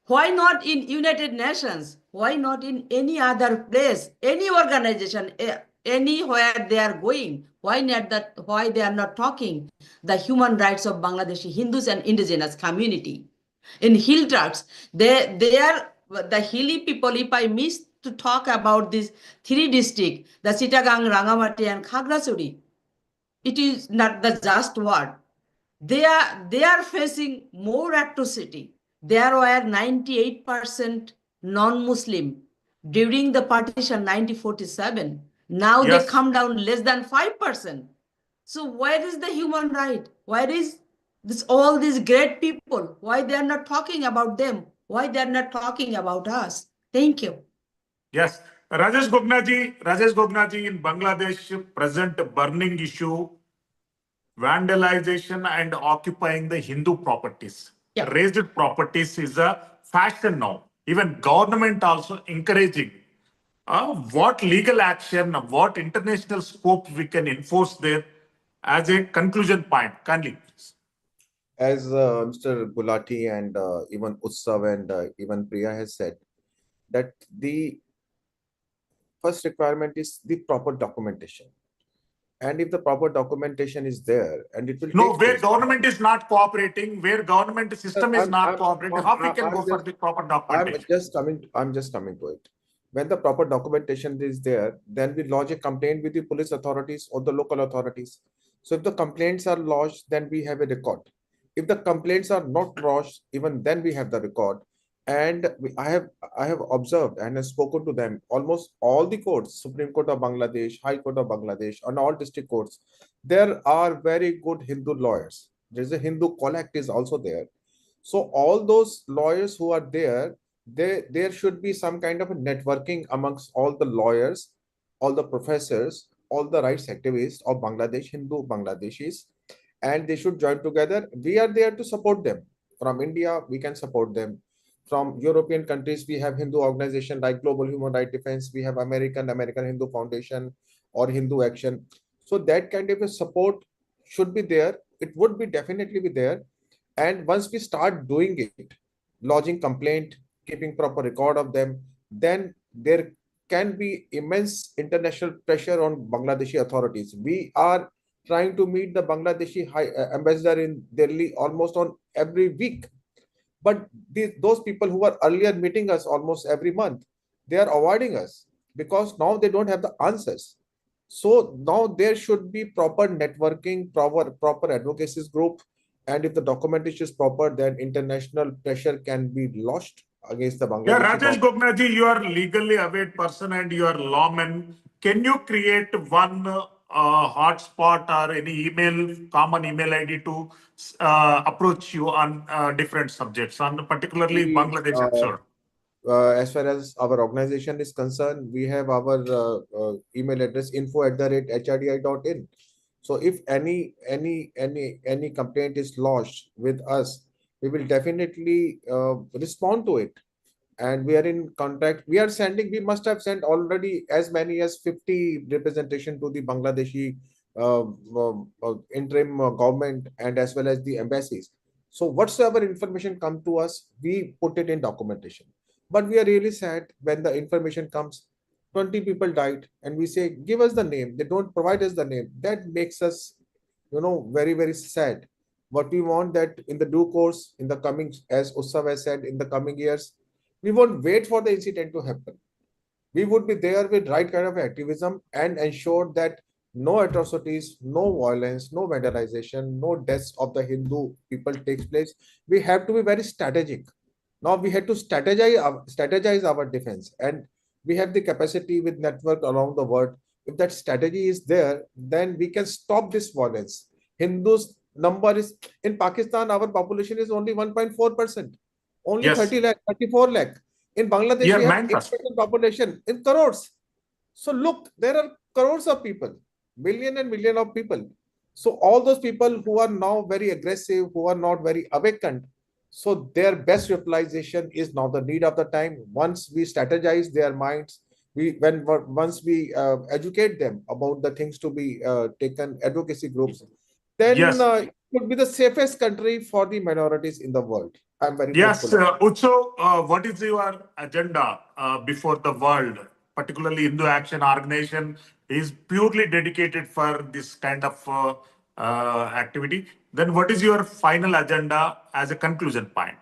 Why not in United Nations? Why not in any other place, any organization, anywhere they are going? Why they are not talking the human rights of Bangladeshi Hindus and indigenous community? In hill tracts, they are the hilly people. If I miss to talk about these three districts, the Chittagong, Rangamati, and Khagrachari. It is not the just word. They are facing more atrocity. There were 98% non-Muslim during the partition 1947. Now they Yes. come down less than 5%. So where is the human right? Where is this all these great people? Why they are not talking about them? Why they are not talking about us? Thank you. Yes. Rajesh Gognaji in Bangladesh present burning issue, vandalization and occupying the Hindu properties. Yeah. Raised properties is a fashion now. Even government also encouraging. What legal action, what international scope we can enforce there as a conclusion point? Kindly, please. As Mr. Gulati and even Utsav and even Priya has said, that the first requirement is the proper documentation. And if the proper documentation is there, and it will No, take where place. government is not cooperating, where government system is not cooperating, how we can go for the proper I'm documentation? just coming to it. When the proper documentation is there, then we lodge a complaint with the police authorities or the local authorities. So if the complaints are lodged, then we have a record. If the complaints are not lodged, even then we have the record. And I have observed and have spoken to them. Almost all the courts, Supreme Court of Bangladesh, High Court of Bangladesh, and all district courts, there are very good Hindu lawyers. There's a Hindu collect is also there. So all those lawyers who are there, there should be some kind of a networking amongst all the lawyers, all the professors, all the rights activists of Bangladesh, Hindu Bangladeshis, and they should join together. We are there to support them. From India, we can support them. From European countries, we have Hindu organization like Global Human Rights Defense, we have American Hindu Foundation or Hindu Action. So that kind of a support should be there. It would be definitely be there. And once we start doing it, lodging complaint, keeping proper record of them, then there can be immense international pressure on Bangladeshi authorities. We are trying to meet the Bangladeshi ambassador in Delhi almost on every week. But those people who were earlier meeting us almost every month, they are avoiding us because now they don't have the answers. So now there should be proper networking, proper advocacy group. And if the documentation is proper, then international pressure can be launched against the Bangladeshi Yeah, Rajesh government. Gognaji, you are legally aware person and you are lawman. Can you create one hotspot or any common email ID to approach you on different subjects, on particularly We, Bangladesh episode? As far as our organization is concerned, we have our email address info@hrdi.in. So if any complaint is lodged with us, we will definitely respond to it. And we are in contact. We must have sent already as many as 50 representation to the Bangladeshi interim government and as well as the embassies. So whatsoever information come to us, we put it in documentation. But we are really sad when the information comes, 20 people died, and we say, give us the name. They don't provide us the name. That makes us, very, very sad. What we want that in the due course, in the coming, as Utsav has said, in the coming years, we won't wait for the incident to happen. We would be there with right kind of activism and ensure that no atrocities, no violence, no vandalization, no deaths of the Hindu people takes place. We have to be very strategic. Now we have to strategize our defense, and we have the capacity with network around the world. If that strategy is there, then we can stop this violence. Hindus number is in Pakistan, our population is only 1.4%, only Yes. 30 lakh, 34 lakh. In Bangladesh, Yeah, we have 9%. 8% population in crores. So look, there are crores of people, million and million of people. So all those people who are now very aggressive, who are not very awakened, so their best utilization is now the need of the time. Once we strategize their minds, once we educate them about the things to be taken, advocacy groups, then Yes. it would be the safest country for the minorities in the world. I'm very Yes, hopeful. Utso, what is your agenda before the world, particularly Hindu Action Organization is purely dedicated for this kind of activity. Then what is your final agenda as a conclusion point?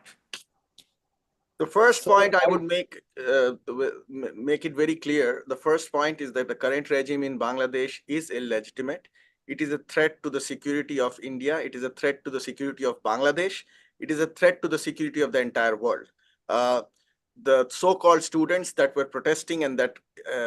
The first So point I would make it very clear. The first point is that the current regime in Bangladesh is illegitimate. It is a threat to the security of India. It is a threat to the security of Bangladesh. It is a threat to the security of the entire world. The so-called students that were protesting and that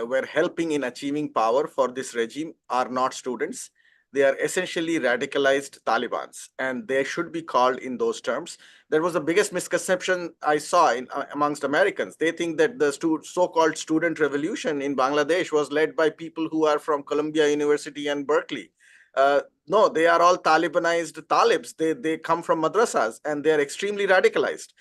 were helping in achieving power for this regime are not students. They are essentially radicalized Talibans, and they should be called in those terms. That was the biggest misconception I saw amongst Americans. They think that the so-called student revolution in Bangladesh was led by people who are from Columbia University and Berkeley. No, they are all Talibanized Talibs. They come from madrasas and they are extremely radicalized.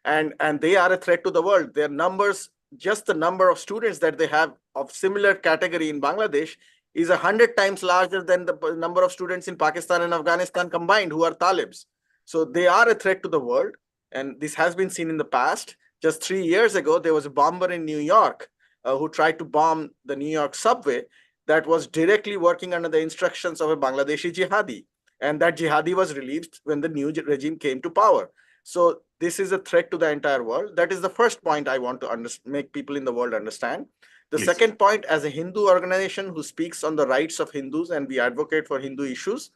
And they are a threat to the world. Their numbers, just the number of students that they have of similar category in Bangladesh is 100 times larger than the number of students in Pakistan and Afghanistan combined who are Talibs. So they are a threat to the world. And this has been seen in the past. Just 3 years ago, there was a bomber in New York who tried to bomb the New York subway that was directly working under the instructions of a Bangladeshi jihadi. And that jihadi was released when the new regime came to power. So this is a threat to the entire world. That is the first point I want to make people in the world understand. The Please. second point, as a Hindu organization who speaks on the rights of Hindus and we advocate for Hindu issues,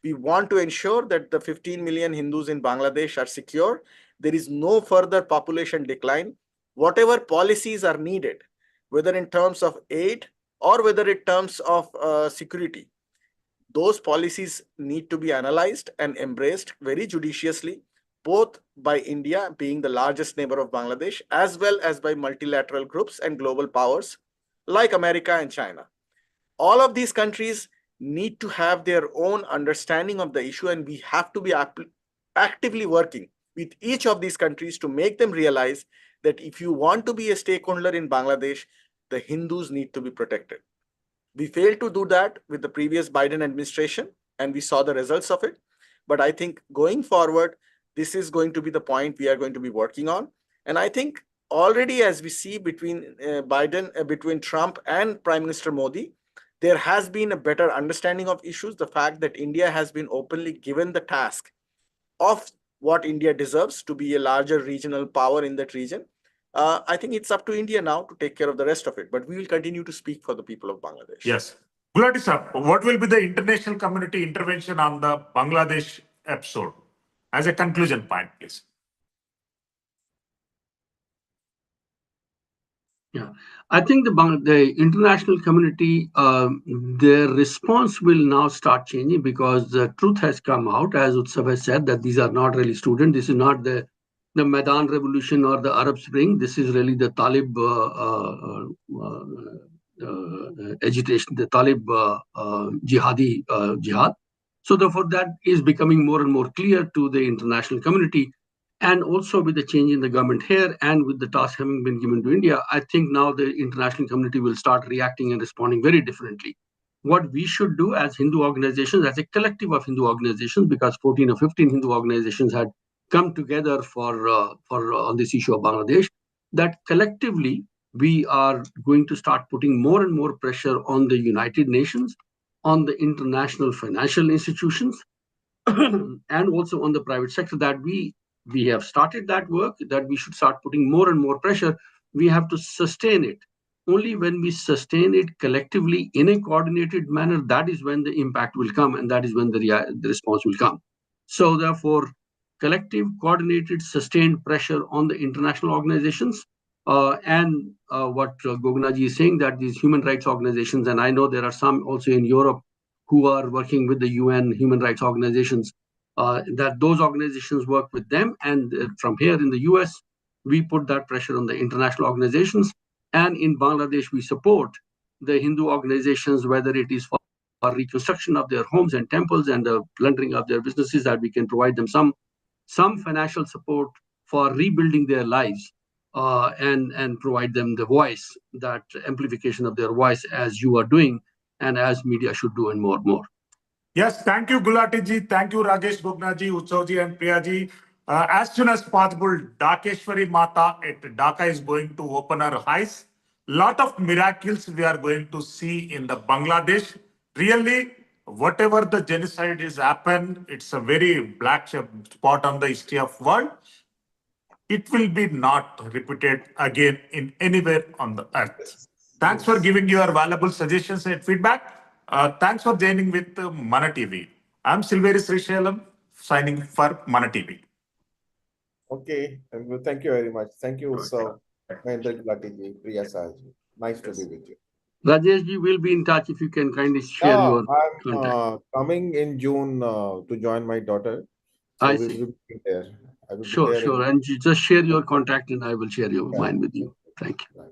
we want to ensure that the 15 million Hindus in Bangladesh are secure. There is no further population decline. Whatever policies are needed, whether in terms of aid or whether in terms of security, those policies need to be analyzed and embraced very judiciously, both by India being the largest neighbor of Bangladesh, as well as by multilateral groups and global powers like America and China. All of these countries need to have their own understanding of the issue, and we have to be actively working with each of these countries to make them realize that if you want to be a stakeholder in Bangladesh, the Hindus need to be protected. We failed to do that with the previous Biden administration, and we saw the results of it. But I think going forward, this is going to be the point we are going to be working on. And I think already as we see between between Trump and Prime Minister Modi, there has been a better understanding of issues. The fact that India has been openly given the task of what India deserves to be a larger regional power in that region. I think it's up to India now to take care of the rest of it, but we will continue to speak for the people of Bangladesh. Yes. Gulati sir, what will be the international community intervention on the Bangladesh episode? As a conclusion point, please. Yeah, I think the international community, their response will now start changing because the truth has come out, as Utsav has said, that these are not really students. This is not the Maidan Revolution or the Arab Spring. This is really the Talib agitation, the Talib jihadi jihad. So therefore, that is becoming more and more clear to the international community. And also with the change in the government here and with the task having been given to India, I think now the international community will start reacting and responding very differently. What we should do as Hindu organizations, as a collective of Hindu organizations, because 14 or 15 Hindu organizations had come together for on this issue of Bangladesh, that collectively we are going to start putting more and more pressure on the United Nations, on the international financial institutions, and also on the private sector, that we have started that work, that we should start putting more and more pressure. We have to sustain it. Only when we sustain it collectively in a coordinated manner, that is when the impact will come, and that is when the response will come. So therefore, collective, coordinated, sustained pressure on the international organizations, and what Gognaji is saying, that these human rights organizations, and I know there are some also in Europe who are working with the UN human rights organizations, that those organizations work with them. And from here in the US, we put that pressure on the international organizations. And in Bangladesh, we support the Hindu organizations, whether it is for reconstruction of their homes and temples and the plundering of their businesses, that we can provide them some financial support for rebuilding their lives, and provide them the voice, that amplification of their voice, as you are doing and as media should do, and more. Yes, thank you, Gulati ji. Thank you, Rajesh Gognaji, Utsavji, and Priyaji. As soon as possible, Dakeshwari Mata at Dhaka is going to open her eyes. Lot of miracles we are going to see in the Bangladesh. Really, whatever the genocide is happened, it's a very black spot on the history of world. it will be not repeated again in anywhere on the earth. Thanks for giving your valuable suggestions and feedback. Thanks for joining with Mana TV. I'm Silveri Srishalam, signing for Mana TV. Okay, and well, thank you very much. Thank you, Sir Mahendra Gulati ji, Priya Sahaji. Nice to be with you. Rajesh ji will be in touch if you can kindly share your I'm contact. coming in June to join my daughter. So I we see. will be there. I will be Sure, there. sure. And you just share your contact and I will share your mine with you. Thank you. Right.